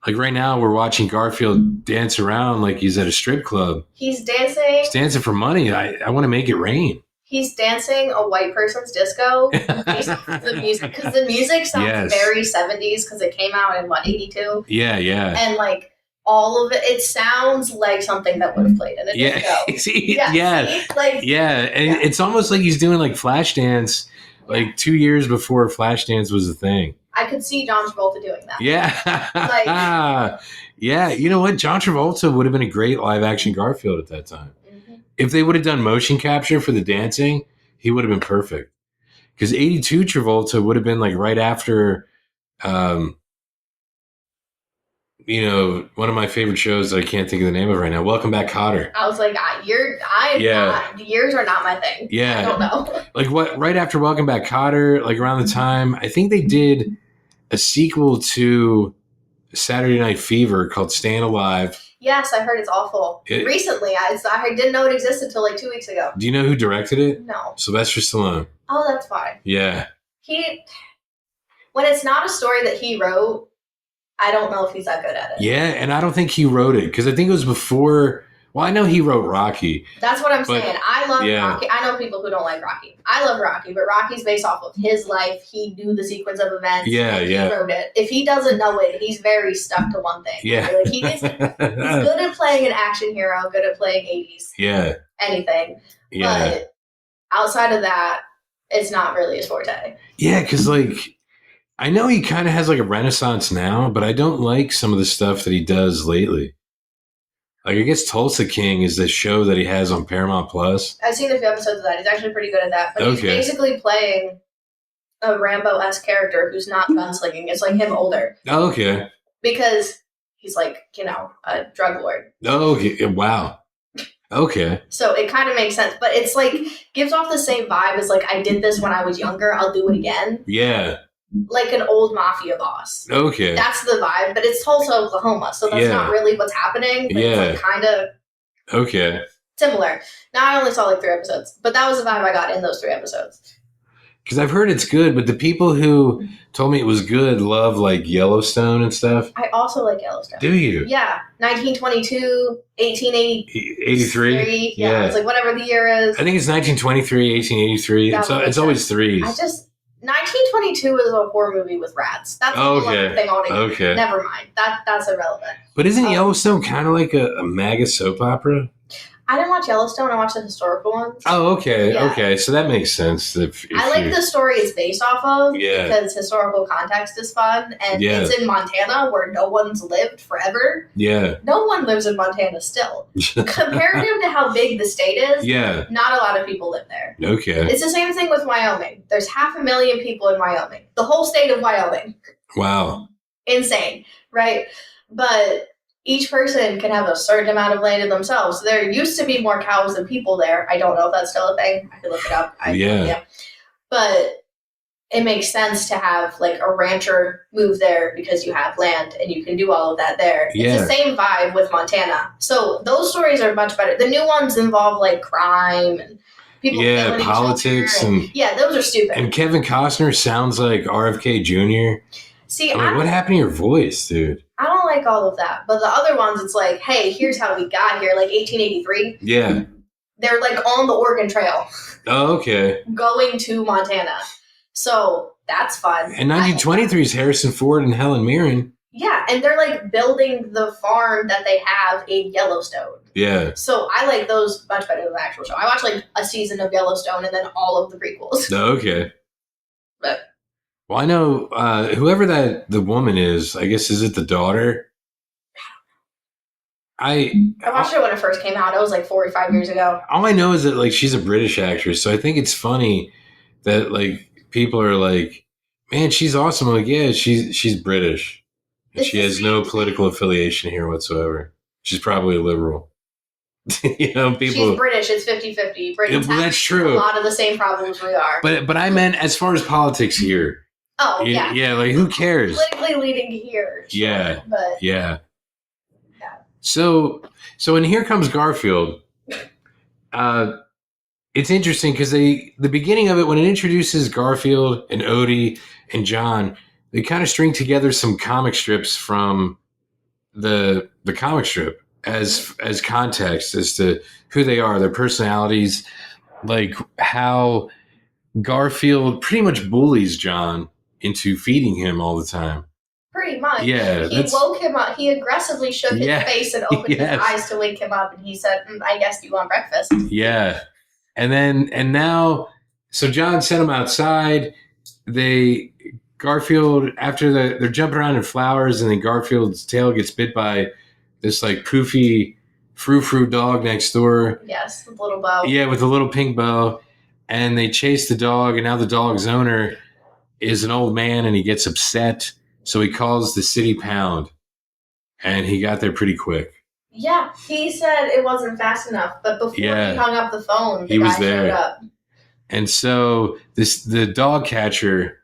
like right now we're watching Garfield dance around like he's at a strip club. He's dancing. He's dancing for money. I want to make it rain. He's dancing a white person's disco based off the music, because the music sounds very 70s because it came out in 82? Yeah. And like all of it sounds like something that would have played in a disco. See? And it's almost like he's doing like Flashdance, like 2 years before Flashdance was a thing. I could see John Travolta doing that. Yeah. Yeah, you know what? John Travolta would have been a great live action Garfield at that time. If they would have done motion capture for the dancing, he would have been perfect. Because 82 Travolta would have been like right after, one of my favorite shows that I can't think of the name of right now. Welcome Back, Kotter. I was like, years are not my thing. Yeah. I don't know. Like right after Welcome Back, Kotter, like around the time, I think they did a sequel to Saturday Night Fever called Staying Alive. Yes, I heard it's awful. Recently, I didn't know it existed until like 2 weeks ago. Do you know who directed it? No. Sylvester Stallone. Oh, that's fine. Yeah. When it's not a story that he wrote, I don't know if he's that good at it. Yeah, and I don't think he wrote it because I think it was before. Well, I know he wrote Rocky. That's what I'm saying. I love Rocky. I know people who don't like Rocky. I love Rocky, but Rocky's based off of his life. He knew the sequence of events. He wrote it. If he doesn't know it, he's very stuck to one thing. Yeah. Like he's good at playing an action hero, good at playing 80s. Yeah. Anything. Yeah. But outside of that, it's not really his forte. Yeah, because like, I know he kind of has like a renaissance now, but I don't like some of the stuff that he does lately. Like, I guess Tulsa King is the show that he has on Paramount Plus. I've seen a few episodes of that. He's actually pretty good at that. But he's basically playing a Rambo-esque character who's not gunslinging. It's like him older. Oh, okay. Because he's like, a drug lord. Oh, okay. Wow. Okay. So it kind of makes sense. But it's like, gives off the same vibe as like, I did this when I was younger. I'll do it again. Yeah. Like an old mafia boss. Okay. That's the vibe, but it's Tulsa, Oklahoma, so that's not really what's happening. But it's like kind of similar. Now I only saw like 3 episodes, but that was the vibe I got in those 3 episodes. Because I've heard it's good, but the people who told me it was good love like Yellowstone and stuff. I also like Yellowstone. Do you? Yeah. 1922, 1883. Yeah. It's like whatever the year is. I think it's 1923, 1883. It's always 3s. 1922 is a horror movie with rats. That's a whole other thing altogether. Okay. Never mind. That's irrelevant. But isn't Yellowstone kind of like a MAGA soap opera? I didn't watch Yellowstone. I watched the historical ones. Oh, okay. Yeah. Okay. So that makes sense. If I like the story it's based off of because historical context is fun. And it's in Montana where no one's lived forever. Yeah. No one lives in Montana still. Comparative to how big the state is, not a lot of people live there. Okay. It's the same thing with Wyoming. There's 500,000 people in Wyoming. The whole state of Wyoming. Wow. Insane, right? But each person can have a certain amount of land in themselves. There used to be more cows than people there. I don't know if that's still a thing. I could look it up. Yeah. But it makes sense to have like a rancher move there because you have land and you can do all of that there. Yeah. It's the same vibe with Montana. So those stories are much better. The new ones involve like crime and people killing politics each other and yeah, those are stupid. And Kevin Costner sounds like RFK Jr. See, I'm like, what happened to your voice, dude? I don't like all of that. But the other ones, it's like, hey, here's how we got here, like 1883. Yeah. They're like on the Oregon Trail. Oh, okay. Going to Montana. So that's fun. And 1923 is Harrison Ford and Helen Mirren. Yeah, and they're like building the farm that they have in Yellowstone. Yeah. So I like those much better than the actual show. I watched like a season of Yellowstone and then all of the prequels. Oh, okay. But well, I know whoever the woman is, I guess, is it the daughter? I watched it when it first came out. It was like 4 or 5 years ago. All I know is that like she's a British actress, so I think it's funny that like people are like, "Man, she's awesome." I'm like, yeah, she's British. And she has no political affiliation here whatsoever. She's probably a liberal. People. She's British. It's 50-50. Britain's that's true. A lot of the same problems we are. But I meant as far as politics here. Oh, yeah. Yeah, like who cares? Politically leading here. Sure, yeah. But yeah. So in Here Comes Garfield, it's interesting because the beginning of it, when it introduces Garfield and Odie and John, they kind of string together some comic strips from the comic strip as context as to who they are, their personalities, like how Garfield pretty much bullies John into feeding him all the time. Pretty much. Yeah. He woke him up. He aggressively shook his face and opened his eyes to wake him up. And he said, I guess you want breakfast. Yeah. And now, so John sent him outside. Garfield, after they're jumping around in flowers, and then Garfield's tail gets bit by this like poofy frou-frou dog next door. Yes, with a little bow. Yeah, with a little pink bow. And they chase the dog, and now the dog's owner is an old man, and he gets upset. So he calls the city pound, and he got there pretty quick. Yeah, he said it wasn't fast enough, but before he hung up the phone, the guy showed up. And so the dog catcher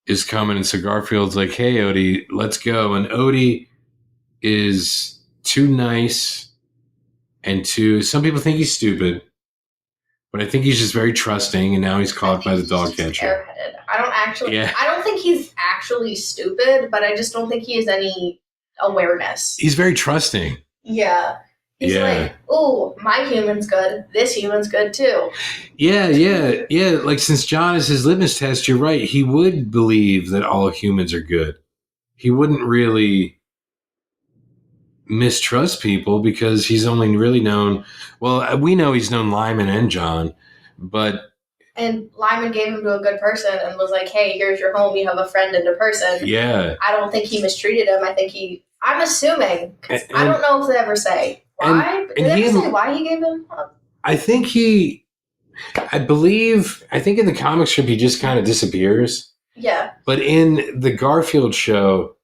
is coming, and so Garfield's like, hey, Odie, let's go. And Odie is too nice and some people think he's stupid, but I think he's just very trusting, and now he's caught by the dog catcher. Airheaded. I don't think he's actually stupid, but I just don't think he has any awareness. He's very trusting. Yeah. He's like, oh, my human's good. This human's good too. Yeah. Like, since John is his litmus test, you're right. He would believe that all humans are good. He wouldn't really mistrust people because he's only really known, well, we know he's known Lyman and John, and Lyman gave him to a good person and was like, hey, here's your home. You have a friend and a person. Yeah. I don't think he mistreated him. I'm assuming. I don't know if they ever say why. Did they ever say why he gave him up? I think in the comic strip, he just kind of disappears. Yeah. But in the Garfield show,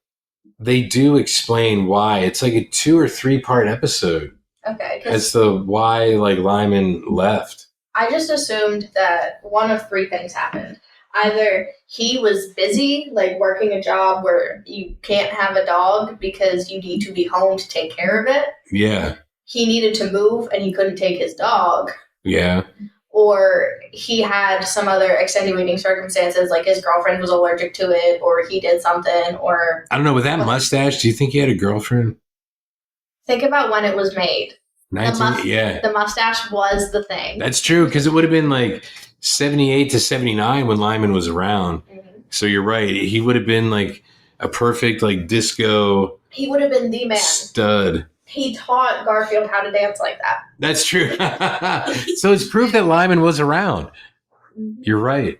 they do explain why. It's like a 2 or 3 part episode. Okay. As to why like Lyman left. I just assumed that one of 3 things happened. Either he was busy, like working a job where you can't have a dog because you need to be home to take care of it. Yeah. He needed to move and he couldn't take his dog. Yeah. Or he had some other extenuating circumstances, like his girlfriend was allergic to it, or he did something, or... I don't know, with that mustache, do you think he had a girlfriend? Think about when it was made. The mustache was the thing. That's true, because it would have been like 78 to 79 when Lyman was around. Mm-hmm. So you're right. He would have been like a perfect like disco... He would have been the man. Stud. He taught Garfield how to dance like that. That's true. So it's proof that Lyman was around. Mm-hmm. You're right.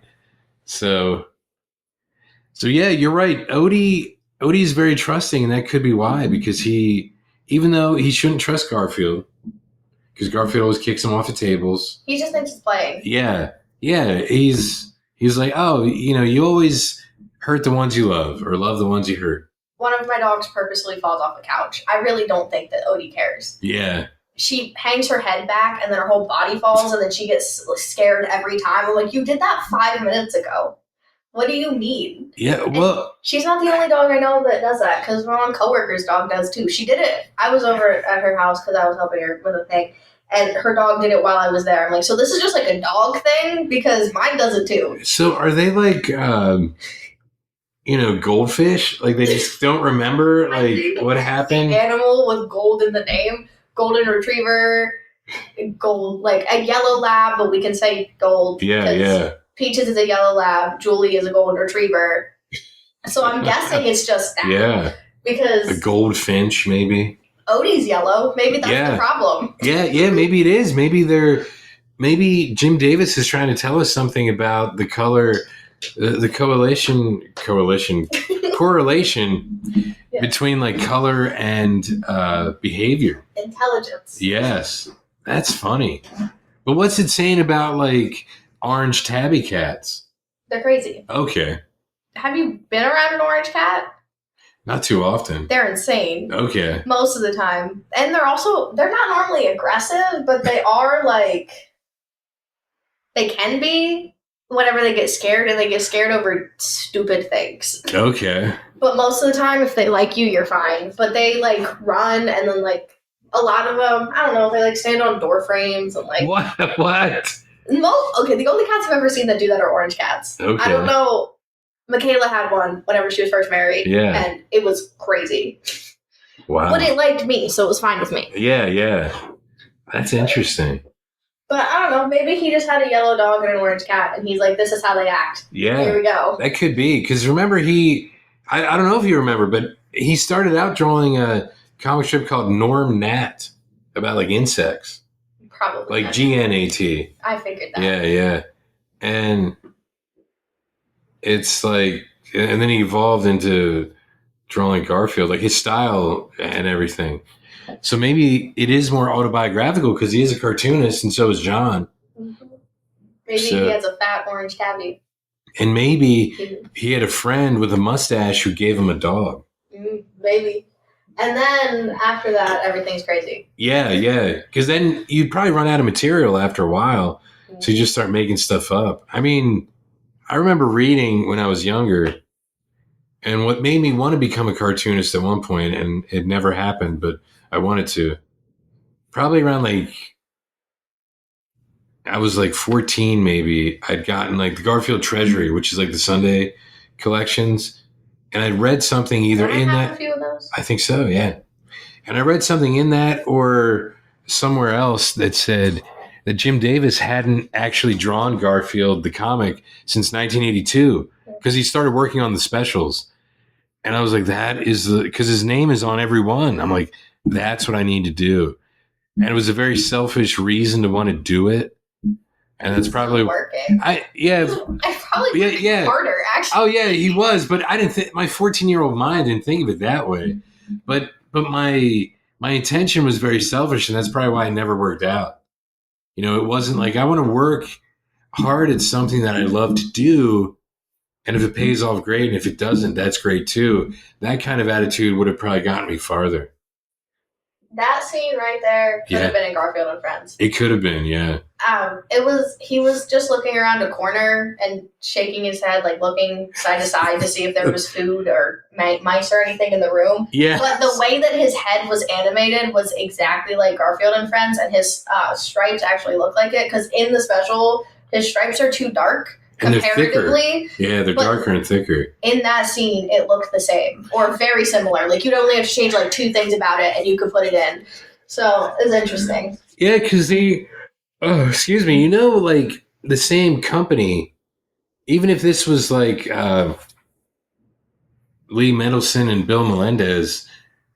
So yeah, you're right. Odie is very trusting, and that could be why, because even though he shouldn't trust Garfield, because Garfield always kicks him off the tables. He just thinks he's playing. Yeah. He's like, oh, you always hurt the ones you love or love the ones you hurt. One of my dogs purposely falls off a couch. I really don't think that Odie cares. Yeah. She hangs her head back and then her whole body falls and then she gets scared every time. I'm like, you did that 5 minutes ago. What do you mean? Yeah, well... And she's not the only dog I know that does that, because my coworker's dog does too. She did it. I was over at her house because I was helping her with a thing, and her dog did it while I was there. I'm like, so this is just like a dog thing? Because mine does it too. So are they like, goldfish? Like they just don't remember like what happened? Animal with gold in the name. Golden retriever, gold, like a yellow lab, but we can say gold. Yeah. Peaches is a yellow lab. Julie is a golden retriever. So I'm guessing it's just that. Yeah. Because a goldfinch, maybe. Odie's yellow. Maybe that's the problem. Yeah, maybe it is. Maybe Jim Davis is trying to tell us something about the color, the correlation between like color and behavior. Intelligence. Yes. That's funny. But what's it saying about like orange tabby cats? They're crazy. Okay. Have you been around an orange cat? Not too often. They're insane. Okay. Most of the time. And they're not normally aggressive, but they are like, they can be whenever they get scared, and they get scared over stupid things. Okay. But most of the time, if they like you, you're fine. But they like run, and then like a lot of them, I don't know, they like stand on door frames and like. What? Okay, the only cats I've ever seen that do that are orange cats. Okay. I don't know. Michaela had one whenever she was first married. Yeah. And it was crazy. Wow. But it liked me, so it was fine with me. Yeah. That's interesting. But I don't know, maybe he just had a yellow dog and an orange cat, and he's like, this is how they act. Yeah. Here we go. That could be. Because remember, I don't know if you remember, but he started out drawing a comic strip called Norm Nat about like insects. Probably. Like GNAT. I figured that. Yeah. And it's like, and then he evolved into drawing Garfield, like his style and everything. So maybe it is more autobiographical because he is a cartoonist and so is John. Mm-hmm. Maybe he has a fat orange tabby. And maybe he had a friend with a mustache who gave him a dog. Maybe. And then after that, everything's crazy. Yeah. Because then you'd probably run out of material after a while. Mm-hmm. So you just start making stuff up. I mean, I remember reading when I was younger, and what made me want to become a cartoonist at one point, and it never happened, but I wanted to. Probably around like, I was like 14 maybe. I'd gotten like the Garfield Treasury, which is like the Sunday collections. And I'd read something either in that. A few of those? I think so, yeah. And I read something in that or somewhere else that said that Jim Davis hadn't actually drawn Garfield, the comic, since 1982 because he started working on the specials. And I was like, because his name is on every one. I'm like, that's what I need to do. And it was a very selfish reason to want to do it. And that's probably working. I probably harder, actually. Oh yeah, he was, but I didn't think my 14-year-old mind didn't think of it that way. But my intention was very selfish, and that's probably why it never worked out. You know, it wasn't like I want to work hard at something that I love to do, and if it pays off, great, and if it doesn't, that's great too. That kind of attitude would have probably gotten me farther. That scene right there could have been in Garfield and Friends. It could have been, yeah. He was just looking around a corner and shaking his head, like looking side to side to see if there was food or mice or anything in the room. Yeah. But the way that his head was animated was exactly like Garfield and Friends, and his stripes actually look like it, because in the special, his stripes are too dark. And comparatively. Yeah, they're darker and thicker. In that scene, it looked the same or very similar. Like, you'd only have to change like 2 things about it and you could put it in. So it's interesting. Yeah, because like the same company, even if this was like Lee Mendelson and Bill Melendez,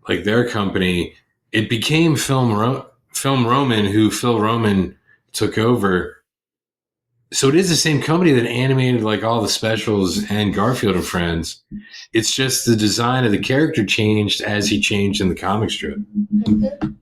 like their company, it became Film Roman, who Phil Roman took over. So it is the same company that animated like all the specials and Garfield and Friends. It's just the design of the character changed as he changed in the comic strip. Mm-hmm.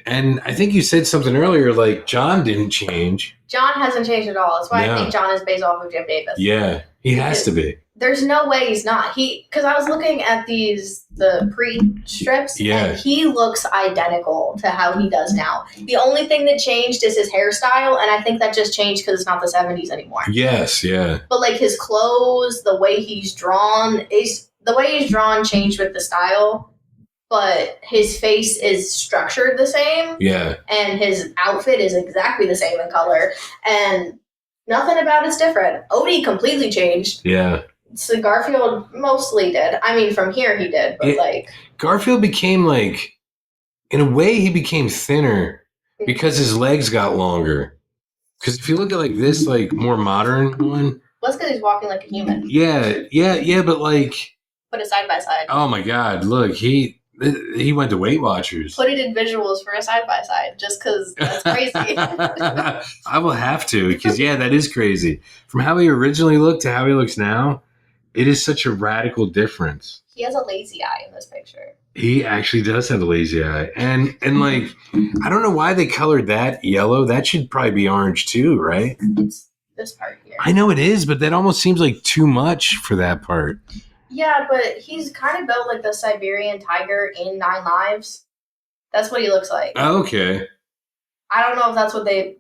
And I think you said something earlier, like John didn't change. John hasn't changed at all. That's why I think John is based off of Jim Davis. Yeah. He has to be. There's no way he's not. Because I was looking at the pre-strips, and he looks identical to how he does now. The only thing that changed is his hairstyle, and I think that just changed because it's not the 70s anymore. Yes, yeah. But like his clothes, the way he's drawn changed with the style, but his face is structured the same. Yeah. And his outfit is exactly the same in color, and nothing about it's different. Odie completely changed. Yeah. So Garfield mostly did. I mean, from here he did, but Garfield became in a way, he became thinner because his legs got longer. Because if you look at this, more modern one. Well, that's because he's walking like a human. Yeah, but put it side by side. Oh my God! Look, he went to Weight Watchers. Put it in visuals for a side by side, just because that's crazy. I will have to, because that is crazy. From how he originally looked to how he looks now. It is such a radical difference. He has a lazy eye in this picture. He actually does have a lazy eye. And I don't know why they colored that yellow. That should probably be orange too, right? It's this part here. I know it is, but that almost seems like too much for that part. Yeah, but he's kind of built like the Siberian tiger in 9 Lives. That's what he looks like. Okay. I don't know if that's what they...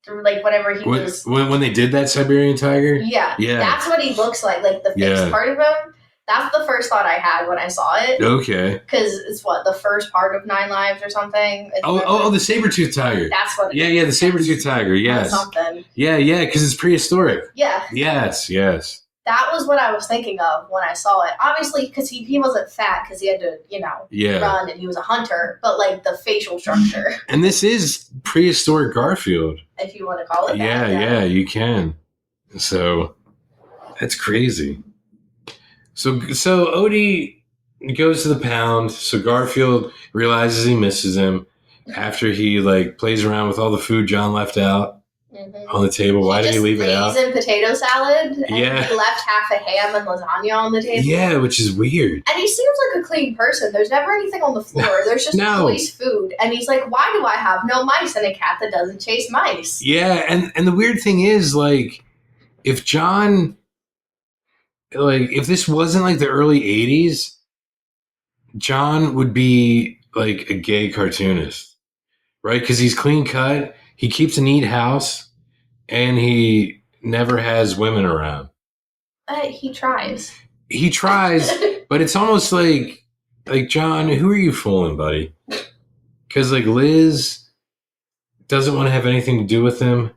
whatever he was... When they did that Siberian tiger? Yeah. That's what he looks like. Like, the face part of him. That's the first thought I had when I saw it. Okay. Because it's the first part of 9 Lives or something? The saber-toothed tiger. That's what it is. The saber-toothed tiger, yes. Something. Yeah, because it's prehistoric. Yeah. Yes. That was what I was thinking of when I saw it. Obviously, because he wasn't fat because he had to, run and he was a hunter. But, the facial structure. And this is prehistoric Garfield. If you want to call it that. Yeah, you can. So, that's crazy. So Odie goes to the pound. So Garfield realizes he misses him after he, plays around with all the food John left out. On the table. Why did he leave it out? In potato salad. And he left half a ham and lasagna on the table. Yeah, which is weird. And he seems like a clean person. There's never anything on the floor. There's just police food. And he's like, why do I have no mice and a cat that doesn't chase mice? Yeah, and the weird thing is, if John, if this wasn't the early 80s, John would be a gay cartoonist, right? Because he's clean cut. He keeps a neat house. And he never has women around. He tries. He tries, but it's almost like John, who are you fooling, buddy? Because Liz doesn't want to have anything to do with him.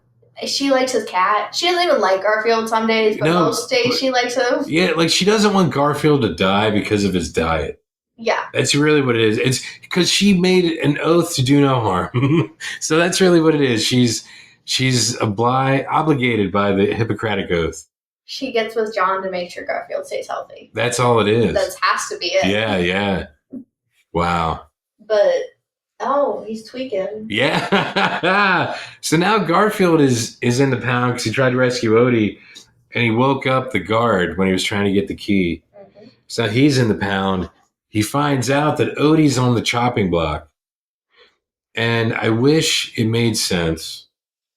She likes his cat. She doesn't even like Garfield some days, but most days she likes him. Yeah, she doesn't want Garfield to die because of his diet. Yeah. That's really what it is. It's because she made an oath to do no harm. So that's really what it is. She's obligated by the Hippocratic Oath. She gets with John to make sure Garfield stays healthy. That's all it is. That has to be it. Yeah. Wow. But, he's tweaking. Yeah. So now Garfield is in the pound because he tried to rescue Odie, and he woke up the guard when he was trying to get the key. Mm-hmm. So he's in the pound. He finds out that Odie's on the chopping block. And I wish it made sense.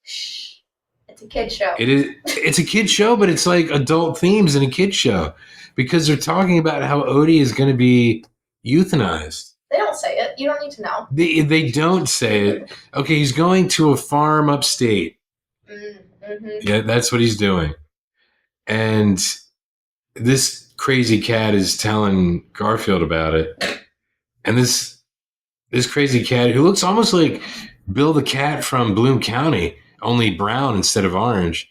It's a kid show. It is. It's a kid show, but it's adult themes in a kid show because they're talking about how Odie is going to be euthanized. They don't say it. You don't need to know. They don't say it. Okay, he's going to a farm upstate. Mm-hmm. Yeah, that's what he's doing. And this crazy cat is telling Garfield about it. And this crazy cat who looks almost like Bill the Cat from Bloom County, only brown instead of orange.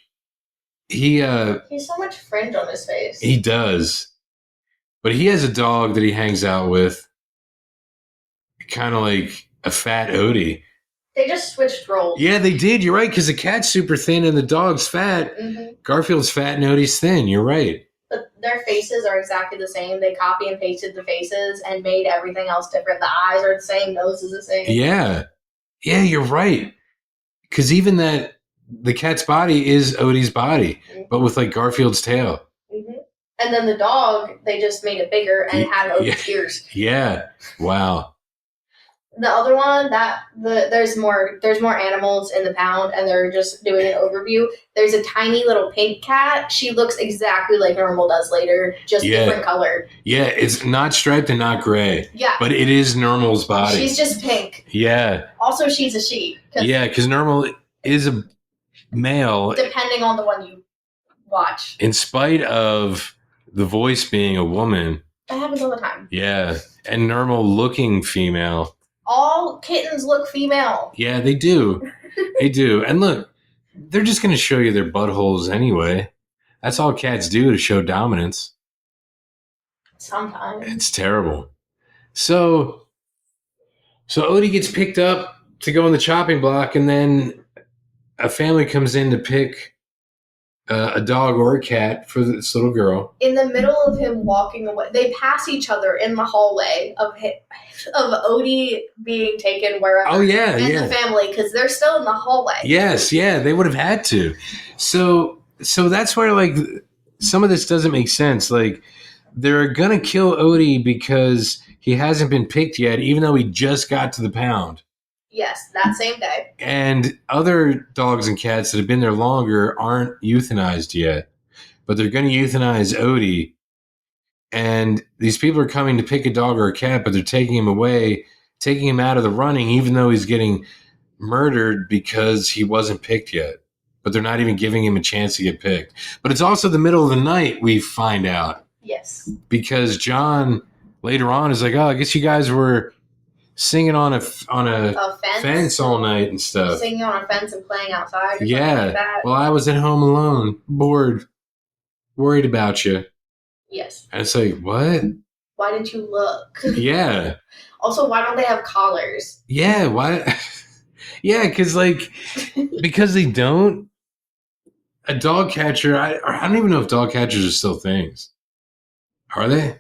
He's so much fringe on his face. He does. But he has a dog that he hangs out with. Kind of like a fat Odie. They just switched roles. Yeah, they did. You're right, because the cat's super thin and the dog's fat. Mm-hmm. Garfield's fat and Odie's thin. You're right. But their faces are exactly the same. They copy and pasted the faces and made everything else different. The eyes are the same. Nose is the same. Yeah. Yeah, you're right. Because even the cat's body is Odie's body, mm-hmm. but with Garfield's tail. Mm-hmm. And then the dog, they just made it bigger and had Odie's ears. Yeah. Wow. The other one, there's more animals in the pound, and they're just doing an overview. There's a tiny little pink cat. She looks exactly like Normal does later, just different color. Yeah, it's not striped and not gray. Yeah. But it is Normal's body. She's just pink. Yeah. Also, she's a she. Yeah, because Normal is a male. Depending on the one you watch. In spite of the voice being a woman. That happens all the time. Yeah. And Normal looking female. All kittens look female. Yeah, they do. They do. And look, they're just going to show you their buttholes anyway. That's all cats do to show dominance. Sometimes. It's terrible. So Odie gets picked up to go on the chopping block, and then a family comes in to pick a dog or a cat for this little girl. In the middle of him walking away, they pass each other in the hallway of Odie being taken wherever. Oh, yeah, and the family, because they're still in the hallway. Yes, yeah, they would have had to. So that's where, like, some of this doesn't make sense. Like, they're going to kill Odie because he hasn't been picked yet, even though he just got to the pound. Yes, that same day. And other dogs and cats that have been there longer aren't euthanized yet. But they're going to euthanize Odie. And these people are coming to pick a dog or a cat, but they're taking him away, taking him out of the running, even though he's getting murdered because he wasn't picked yet. But they're not even giving him a chance to get picked. But it's also the middle of the night, we find out. Yes. Because John later on is like, oh, I guess you guys were singing on a fence all night and stuff. Singing on a fence and playing outside. Yeah. Like that. Well, I was at home alone, bored, worried about you. Yes. And it's like, what? Why didn't you look? Yeah. Also, why don't they have collars? Yeah. Why? Yeah, because they don't. A dog catcher. I don't even know if dog catchers are still things. Are they?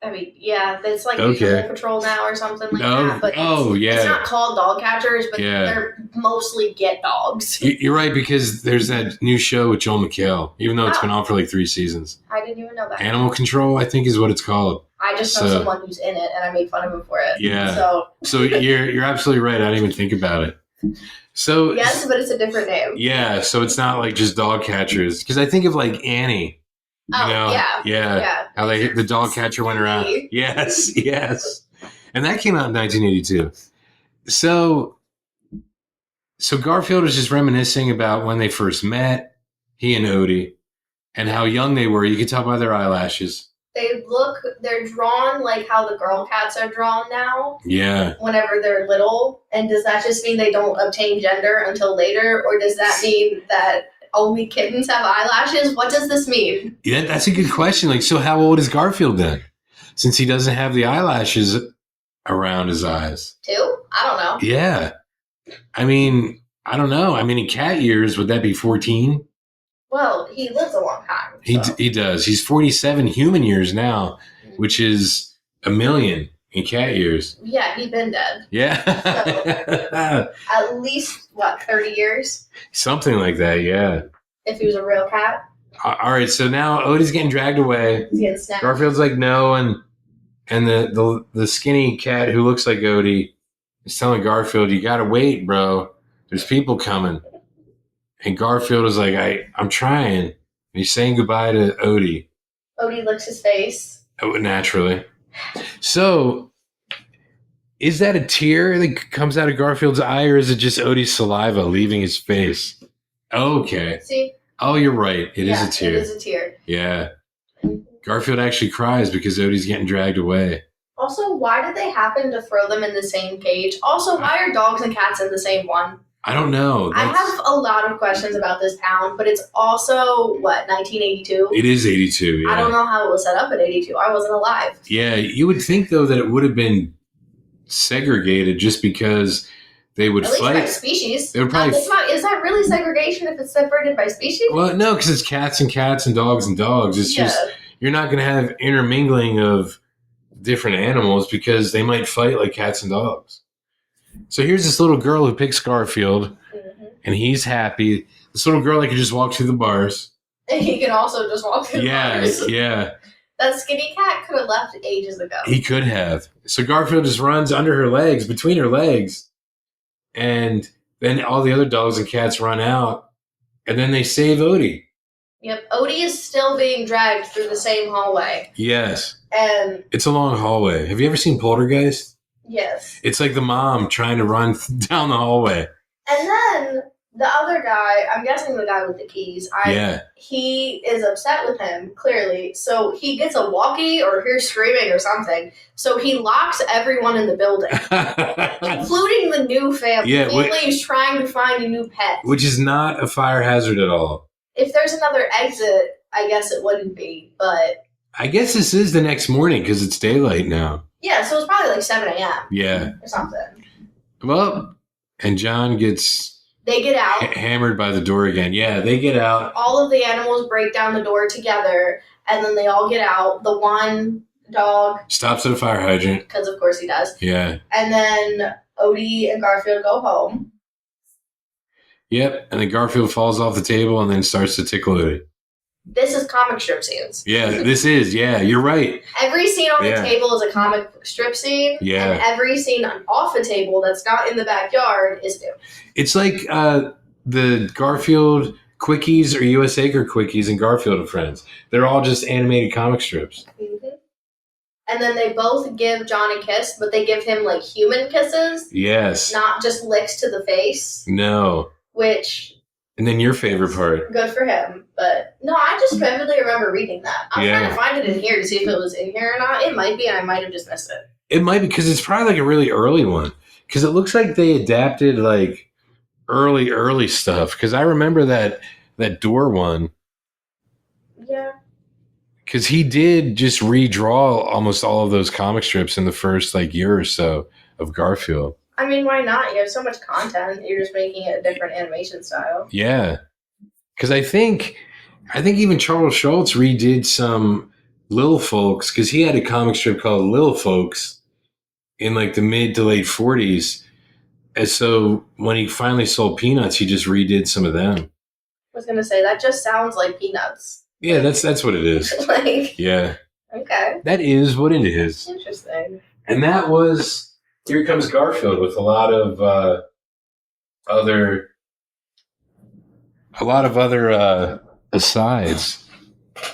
Yeah, it's like Animal Patrol now or something like that. But it's not called dog catchers, but they're mostly get dogs. You're right, because there's that new show with Joel McHale, even though it's been on for like 3 seasons. I didn't even know that. Animal Control, I think, is what it's called. I just know someone who's in it, and I made fun of him for it. Yeah. So you're absolutely right. I didn't even think about it. So yes, but it's a different name. Yeah, so it's not like just dog catchers, because I think of like Annie. Yeah. How the dog catcher went around. Yes. And that came out in 1982. So Garfield was just reminiscing about when they first met, he and Odie, and how young they were. You could tell by their eyelashes. They're drawn like how the girl cats are drawn now. Yeah. Whenever they're little. And does that just mean they don't obtain gender until later? Or does that mean that only kittens have eyelashes? What does this mean? Yeah, that's a good question. Like, so how old is Garfield then? Since he doesn't have the eyelashes around his eyes. 2? I don't know. Yeah. I mean, I don't know. I mean, in cat years, would that be 14? Well, he lives a long time. So. He does. He's 47 human years now, which is 1 million in cat years. Yeah, he's been dead. Yeah. So, at least, 30 years? Something like that, yeah. If he was a real cat. All right, so now Odie's getting dragged away. He's getting snapped. Garfield's like, no, and the skinny cat who looks like Odie is telling Garfield, you gotta wait, bro. There's people coming. And Garfield is like, I'm trying. And he's saying goodbye to Odie. Odie licks his face. Oh, naturally. So, is that a tear that comes out of Garfield's eye, or is it just Odie's saliva leaving his face? Okay. See? Oh, you're right. It is a tear. It is a tear. Yeah. Garfield actually cries because Odie's getting dragged away. Also, why did they happen to throw them in the same cage? Also, why are dogs and cats in the same one? I don't know. I have a lot of questions about this pound, but it's also, 1982? It is 82, yeah. I don't know how it was set up at 82. I wasn't alive. Yeah, you would think, though, that it would have been segregated just because they would fight. At least by species. They would probably is that really segregation if it's separated by species? Well, no, because it's cats and dogs and dogs. It's just, you're not going to have intermingling of different animals because they might fight like cats and dogs. So here's this little girl who picks Garfield, and he's happy. This little girl that can just walk through the bars. And he can also just walk through the bars. Yeah. That skinny cat could have left ages ago. He could have. So Garfield just runs under her legs, between her legs, and then all the other dogs and cats run out, and then they save Odie. Yep, Odie is still being dragged through the same hallway. Yes. And it's a long hallway. Have you ever seen Poltergeist? Yes. It's like the mom trying to run down the hallway. And then the other guy, I'm guessing the guy with the keys, he is upset with him, clearly. So he gets a walkie or hears screaming or something. So he locks everyone in the building, including the new family. Yeah, the family is trying to find a new pet. Which is not a fire hazard at all. If there's another exit, I guess it wouldn't be, but... I guess this is the next morning because it's daylight now. Yeah, so it's probably like 7 a.m. Yeah. Or something. Well, and John gets... They get out. Hammered by the door again. Yeah, they get out. All of the animals break down the door together, and then they all get out. The one dog... stops at a fire hydrant. Because of course he does. Yeah. And then Odie and Garfield go home. Yep, and then Garfield falls off the table and then starts to tickle Odie. This is comic strip scenes. Yeah, this is. Yeah, you're right. Every scene on the table is a comic strip scene. Yeah. And every scene off a table that's not in the backyard is new. It's like the Garfield Quickies or US Acre Quickies and Garfield and Friends. They're all just animated comic strips. Mm-hmm. And then they both give John a kiss, but they give him like human kisses. Yes. Not just licks to the face. No. Which... And then your favorite part. Good for him. But no, I just vividly remember reading that. I'm trying to find it in here to see if it was in here or not. It might be, and I might have just missed it. It might be, because it's probably like a really early one. Because it looks like they adapted like early stuff. Because I remember that door one. Yeah. Because he did just redraw almost all of those comic strips in the first like year or so of Garfield. I mean, why not? You have so much content. You're just making it a different animation style. Yeah. Because I think even Charles Schultz redid some Lil Folks, because he had a comic strip called Lil Folks in like the mid to late 40s. And so when he finally sold Peanuts, he just redid some of them. I was going to say, that just sounds like Peanuts. Yeah, that's what it is. Like, yeah. Okay. That is what it is. Interesting. And that was... Here Comes Garfield with a lot of other asides.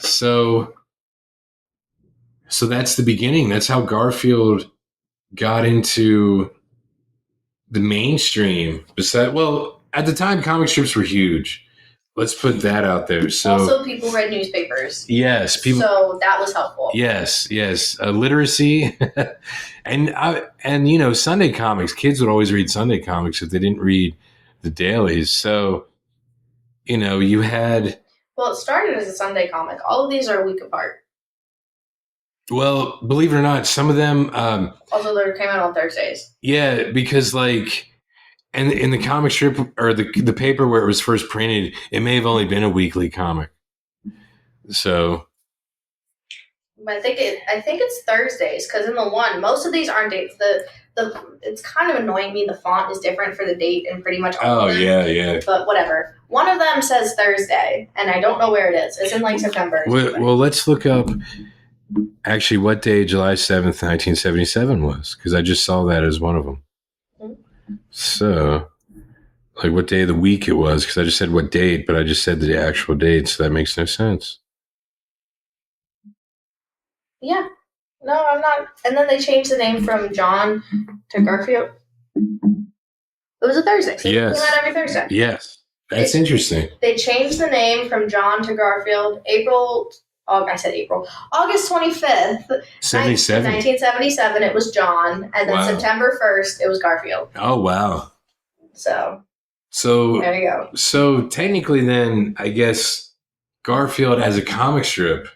So that's the beginning. That's how Garfield got into the mainstream. Well, at the time, comic strips were huge. Let's put that out there. So also, people read newspapers. Yes, people. So that was helpful. Yes, literacy, and you know, Sunday comics. Kids would always read Sunday comics if they didn't read the dailies. So, you know, you had. Well, it started as a Sunday comic. All of these are a week apart. Well, believe it or not, some of them. Also, they came out on Thursdays. Yeah, because like. And in the comic strip or the paper where it was first printed, it may have only been a weekly comic. So, I think it's Thursdays because in the one, most of these aren't dates. It's kind of annoying me. The font is different for the date and pretty much all of them. Yeah. But whatever. One of them says Thursday, and I don't know where it is. It's in like September. Well, let's look up actually what day July 7th, 1977 was, because I just saw that as one of them. So, like what day of the week it was, because I just said what date, but I just said the actual date, so that makes no sense. Yeah. No, I'm not. And then they changed the name from John to Garfield. It was a Thursday. So yes. They do that every Thursday. Yes. That's interesting. They changed the name from John to Garfield August 25th, 1977, it was John. And then September 1st, it was Garfield. Oh, wow. So there you go. So technically then, I guess Garfield as a comic strip,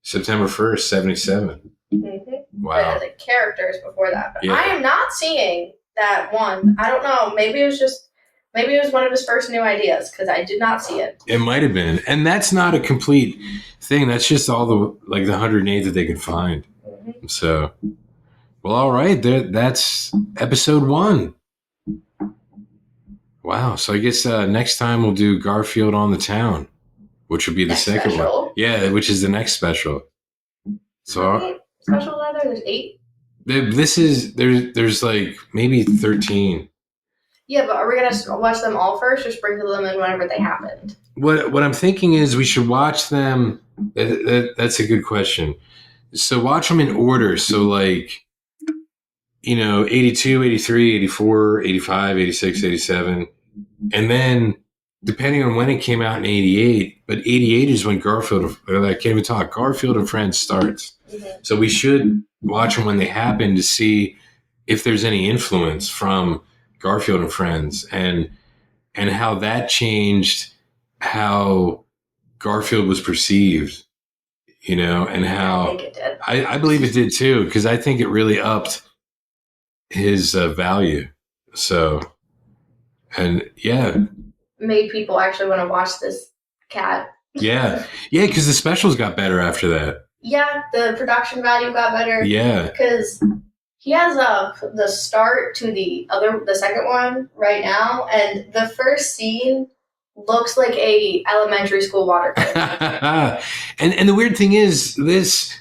September 1st, 77. Mm-hmm. But Wow. the characters before that. But I am not seeing that one. I don't know. Maybe it was one of his first new ideas because I did not see it. It might have been. And that's not a complete thing. That's just all the 108 that they could find. Mm-hmm. So, well, all right. That's episode 1. Wow. So I guess next time we'll do Garfield on the Town, which would be the second one. Yeah, which is the next special. So specials are there? There's 8. There's like maybe 13. Yeah, but are we gonna watch them all first, or sprinkle them in whenever they happened? What I'm thinking is we should watch them. That's a good question. So watch them in order. So like, 82, 83, 84, 85, 86, 87. And then depending on when it came out in 88, but 88 is when Garfield, I can't even talk, Garfield and Friends starts. Mm-hmm. So we should watch them when they happen to see if there's any influence from Garfield and Friends and how that changed how Garfield was perceived, and how I think it did. I believe it did too, because I think it really upped his value. So, and yeah, made people actually want to watch this cat. Yeah, because the specials got better after that. Yeah, the production value got better. Yeah, because he has the start to the second one right now, and the first scene looks like a elementary school water. and the weird thing is this.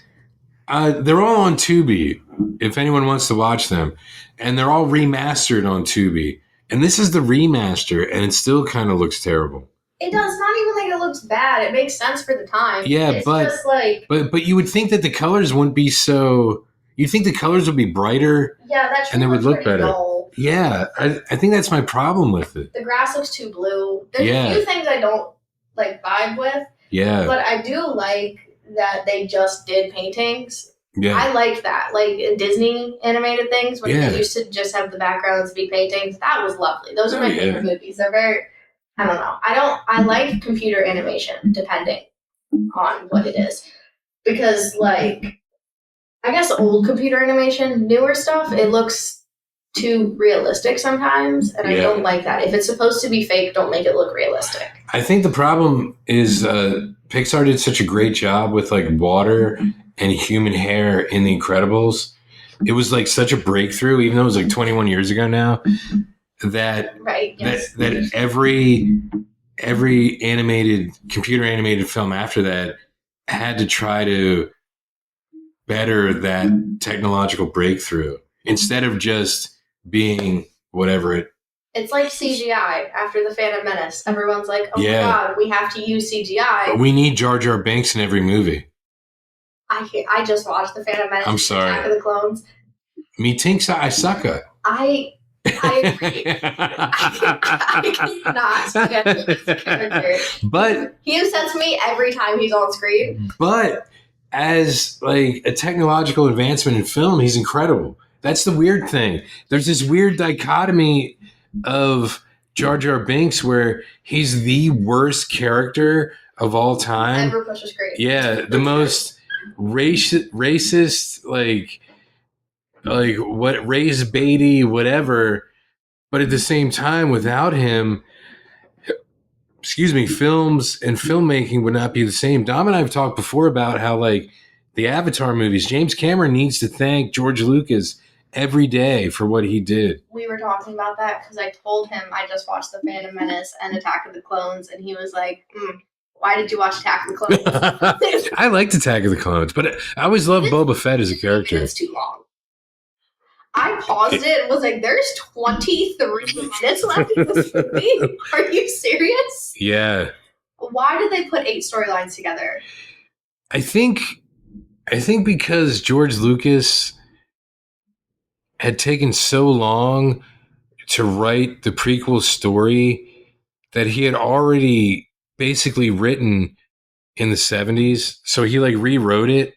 They're all on Tubi, if anyone wants to watch them. And they're all remastered on Tubi. And this is the remaster, and it still kind of looks terrible. It does not even like it looks bad. It makes sense for the time. Yeah, it's just like... But you would think that the colors wouldn't be so... You'd think the colors would be brighter. Yeah, that's and they would look better. Dull. Yeah, I think that's my problem with it. The grass looks too blue. There's a few things I don't like vibe with. Yeah. But I do like that they just did paintings. Yeah. I like that. Like Disney animated things when they used to just have the backgrounds be paintings. That was lovely. Those are my favorite movies. They're very, I don't know. I like computer animation depending on what it is. Because like, I guess old computer animation, newer stuff, it looks too realistic sometimes. And I don't like that. If it's supposed to be fake, don't make it look realistic. I think the problem is Pixar did such a great job with like water and human hair in The Incredibles. It was like such a breakthrough, even though it was like 21 years ago now, that every computer animated film after that had to try to better that technological breakthrough instead of just being whatever it. It's like CGI after The Phantom Menace. Everyone's like, oh my God, we have to use CGI. But we need Jar Jar Binks in every movie. I just watched The Phantom Menace. I'm sorry. Attack of the Clones. Me thinks I sucka. I agree. I cannot stand this character. But he upsets me every time he's on screen. But as like a technological advancement in film, he's incredible. That's the weird thing. There's this weird dichotomy of Jar Jar Binks where he's the worst character of all time. Ever push a screen. Yeah, the most racist, like what race baity, whatever. But at the same time, without him, films and filmmaking would not be the same. Dom and I have talked before about how like the Avatar movies, James Cameron needs to thank George Lucas every day for what he did. We were talking about that because I told him I just watched The Phantom Menace and Attack of the Clones, and he was like, why did you watch Attack of the Clones? I liked Attack of the Clones, but I always loved Boba Fett as a character. It's too long. I paused it and was like, there's 23 minutes left in this movie? Are you serious? Yeah. Why did they put 8 storylines together? I think because George Lucas had taken so long to write the prequel story that he had already basically written in the 70s. So he like rewrote it,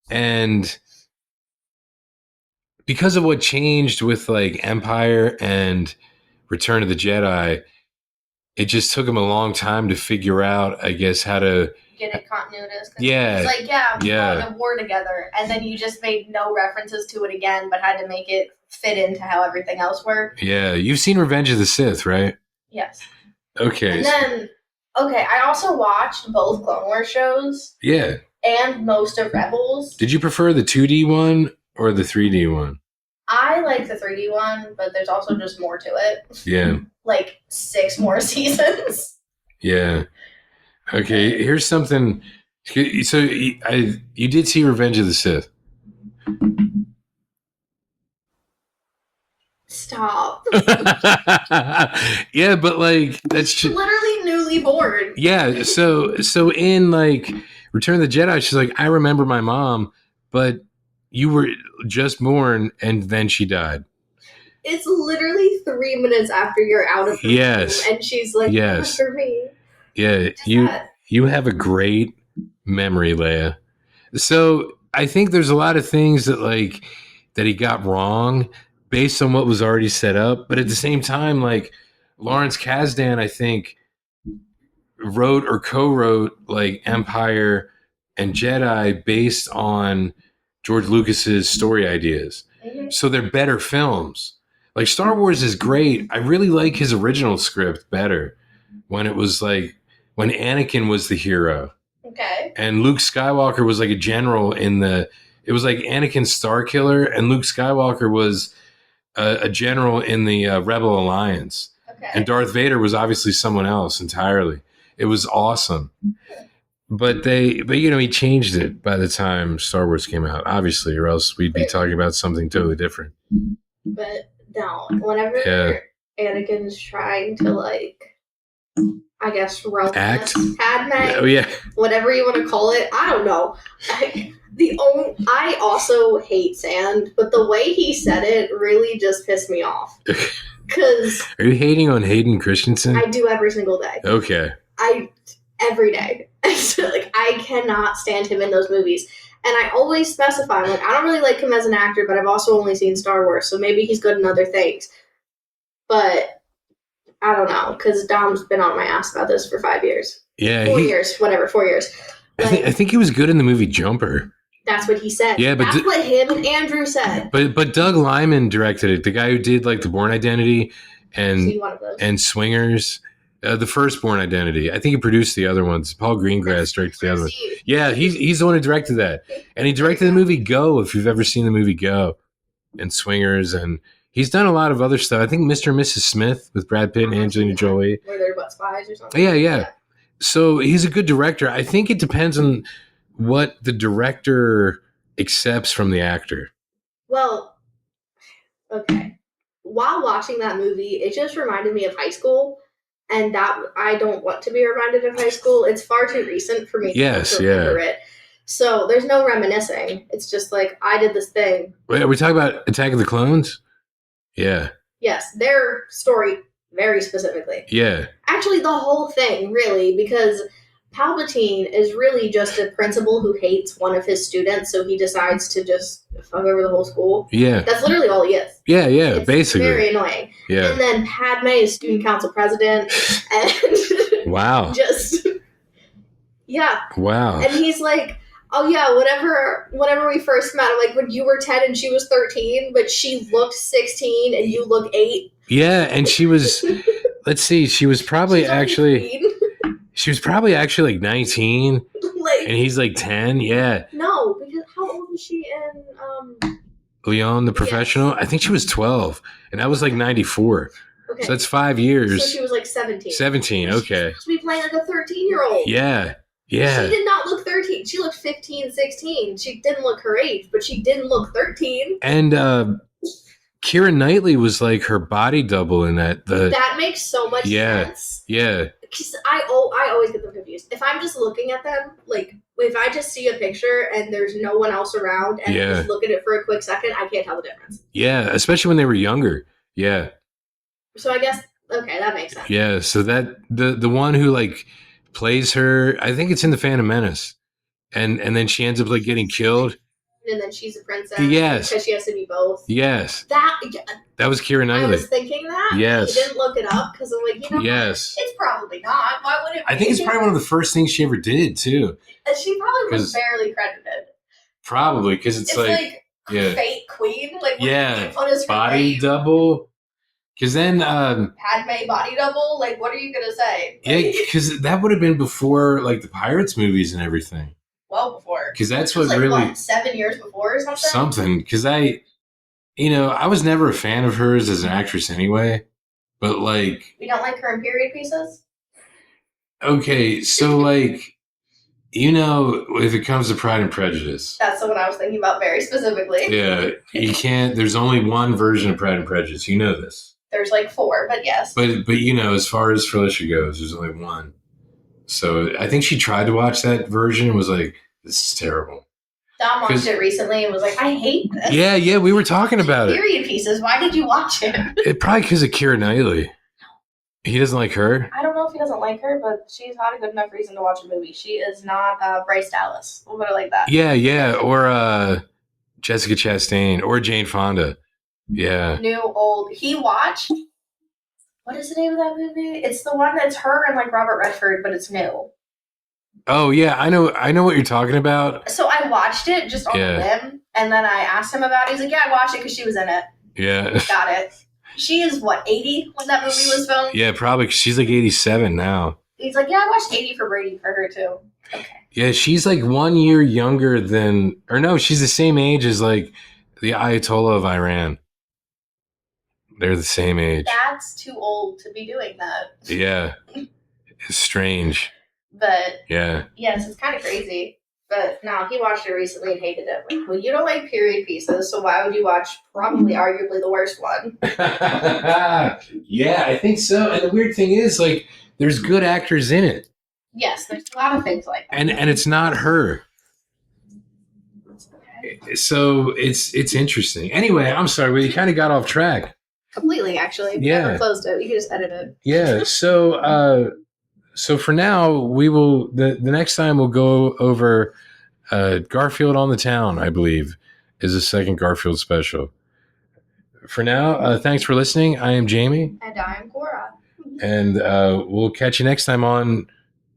and because of what changed with like Empire and Return of the Jedi, it just took him a long time to figure out, I guess, how to get it continuous. Yeah. It's like, we fought a war together, and then you just made no references to it again, but had to make it fit into how everything else worked. Yeah. You've seen Revenge of the Sith, right? Yes. Okay. And then, I also watched both Clone Wars shows. Yeah. And most of Rebels. Did you prefer the 2D one or the 3D one? I like the 3D one, but there's also just more to it. Yeah. Like 6 more seasons. Yeah. Okay, here's something So you did see Revenge of the Sith. Stop. Yeah, but like that's literally newly born. Yeah, so in like Return of the Jedi, she's like, I remember my mom, but you were just born and then she died. It's literally 3 minutes after you're out of her room, and she's like, yes, for me. Yeah, you have a great memory, Leia. So I think there's a lot of things that he got wrong based on what was already set up, but at the same time, like Lawrence Kasdan, I think wrote or co-wrote like Empire and Jedi based on George Lucas's story ideas. Mm-hmm. So they're better films. Like Star Wars is great. I really like his original script better when it was like when Anakin was the hero. Okay. And Luke Skywalker was like a general it was like Anakin Starkiller and Luke Skywalker was a general in the Rebel Alliance. Okay. And Darth Vader was obviously someone else entirely. It was awesome. But he changed it by the time Star Wars came out, obviously, or else we'd be talking about something totally different. But no, whenever Anakin's trying to like, I guess, act, Padme, whatever you want to call it, I don't know. I also hate sand, but the way he said it really just pissed me off. Because are you hating on Hayden Christensen? I do every single day. Okay. Every day. So, like, I cannot stand him in those movies. And I always specify, like, I don't really like him as an actor, but I've also only seen Star Wars, so maybe he's good in other things. But I don't know, because Dom's been on my ass about this for 5 years. Yeah. 4 years, whatever, 4 years. Like, I think he was good in the movie Jumper. That's what he said. Yeah, but that's what him and Andrew said. But Doug Liman directed it, the guy who did like The Bourne Identity and Swingers. The first Bourne Identity. I think he produced the other ones. Paul Greengrass directed the other one. Yeah, he's the one who directed that. And he directed the movie Go, if you've ever seen the movie Go, and Swingers. And he's done a lot of other stuff. I think Mr. and Mrs. Smith with Brad Pitt and Angelina Jolie. Where they're about spies or something? Yeah. So he's a good director. I think it depends on what the director accepts from the actor. Well, okay. While watching that movie, it just reminded me of high school. And that I don't want to be reminded of high school. It's far too recent for me to remember it. So there's no reminiscing. It's just like, I did this thing. Wait, are we talking about Attack of the Clones? Yeah. Yes, their story very specifically. Yeah. Actually, the whole thing, really, because Palpatine is really just a principal who hates one of his students, so he decides to just fuck over the whole school. Yeah. That's literally all he is. Yeah, it's basically. Very annoying. Yeah. And then Padme is student council president. And wow. Just, yeah. Wow. And he's like, oh yeah, whenever we first met, I'm like, when you were 10 and she was 13, but she looked 16 and you look 8. Yeah, and she was, let's see, she was probably She was probably actually like 19, and he's like 10. Yeah. No, because how old was she in Leon the Professional? Yes. I think she was 12, and that was like 94. Okay. So that's 5 years. So she was like 17. 17. Okay. She was supposed to be playing like a 13-year-old. Yeah. She did not look 13. She looked 15, 16. She didn't look her age, but she didn't look 13. And Keira Knightley was like her body double in that. That makes so much sense. Yeah. Because I always get them confused. If I'm just looking at them, like, if I just see a picture and there's no one else around and I just look at it for a quick second, I can't tell the difference. Yeah, especially when they were younger. Yeah. So I guess, okay, that makes sense. Yeah, so that, the one who, like, plays her, I think it's in The Phantom Menace. And then she ends up, like, getting killed. And then she's a princess. Yes. Because she has to be both. Yes. That was Keira Knightley. I was thinking that. Yes. I didn't look it up because I'm like, yes. It's probably not. Why would it be? I think it's probably one of the first things she ever did, too. She probably was barely credited. Probably, because it's like fake queen. Like, body double. Because then... Padme body double? Like, what are you going to say? Yeah, because that would have been before, like, the Pirates movies and everything. Well before. Because that's what really... 7 years before or something? Something. Because I was never a fan of hers as an actress anyway. But, like... You don't like her in period pieces? Okay, so, like... if it comes to Pride and Prejudice. That's the one I was thinking about very specifically. Yeah, you can't. There's only one version of Pride and Prejudice. You know this. There's like 4, but yes. But as far as Felicia goes, there's only one. So I think she tried to watch that version and was like, this is terrible. Dom watched it recently and was like, I hate this. Yeah, we were talking about Period pieces. Why did you watch it? Probably because of Keira Knightley. He doesn't like her? I don't know if he doesn't like her, but she's not a good enough reason to watch a movie. She is not Bryce Dallas. We'll put it like that. Yeah. Or Jessica Chastain or Jane Fonda. Yeah. New, old. He watched... What is the name of that movie? It's the one that's her and like Robert Redford, but it's new. Oh yeah, I know what you're talking about. So I watched it just on a whim, and then I asked him about it. He's like, "Yeah, I watched it because she was in it." Yeah, got it. She is what, 80 when that movie was filmed? Yeah, probably. 'Cause she's like 87 now. He's like, "Yeah, I watched 80 for Brady for her too." Okay. Yeah, she's like 1 year younger than, or no, she's the same age as like the Ayatollah of Iran. They're the same age. That's too old to be doing that. Yeah. It's strange. But yeah. Yes, it's kind of crazy. But no, he watched it recently and hated it. Like, well, you don't like period pieces, so why would you watch probably arguably the worst one? Yeah, I think so. And the weird thing is, like, there's good actors in it. Yes, there's a lot of things like that. And it's not her. Okay. So it's interesting. Anyway, I'm sorry, we kind of got off track. Completely, actually. We never closed it. You can just edit it. Yeah. So for now, we will. The next time we'll go over Garfield on the Town. I believe is the second Garfield special. For now, thanks for listening. I am Jamie, and I am Cora, and we'll catch you next time on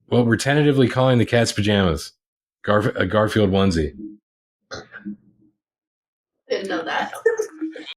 what we're tentatively calling the Cat's Pajamas, a Garfield onesie. Didn't know that.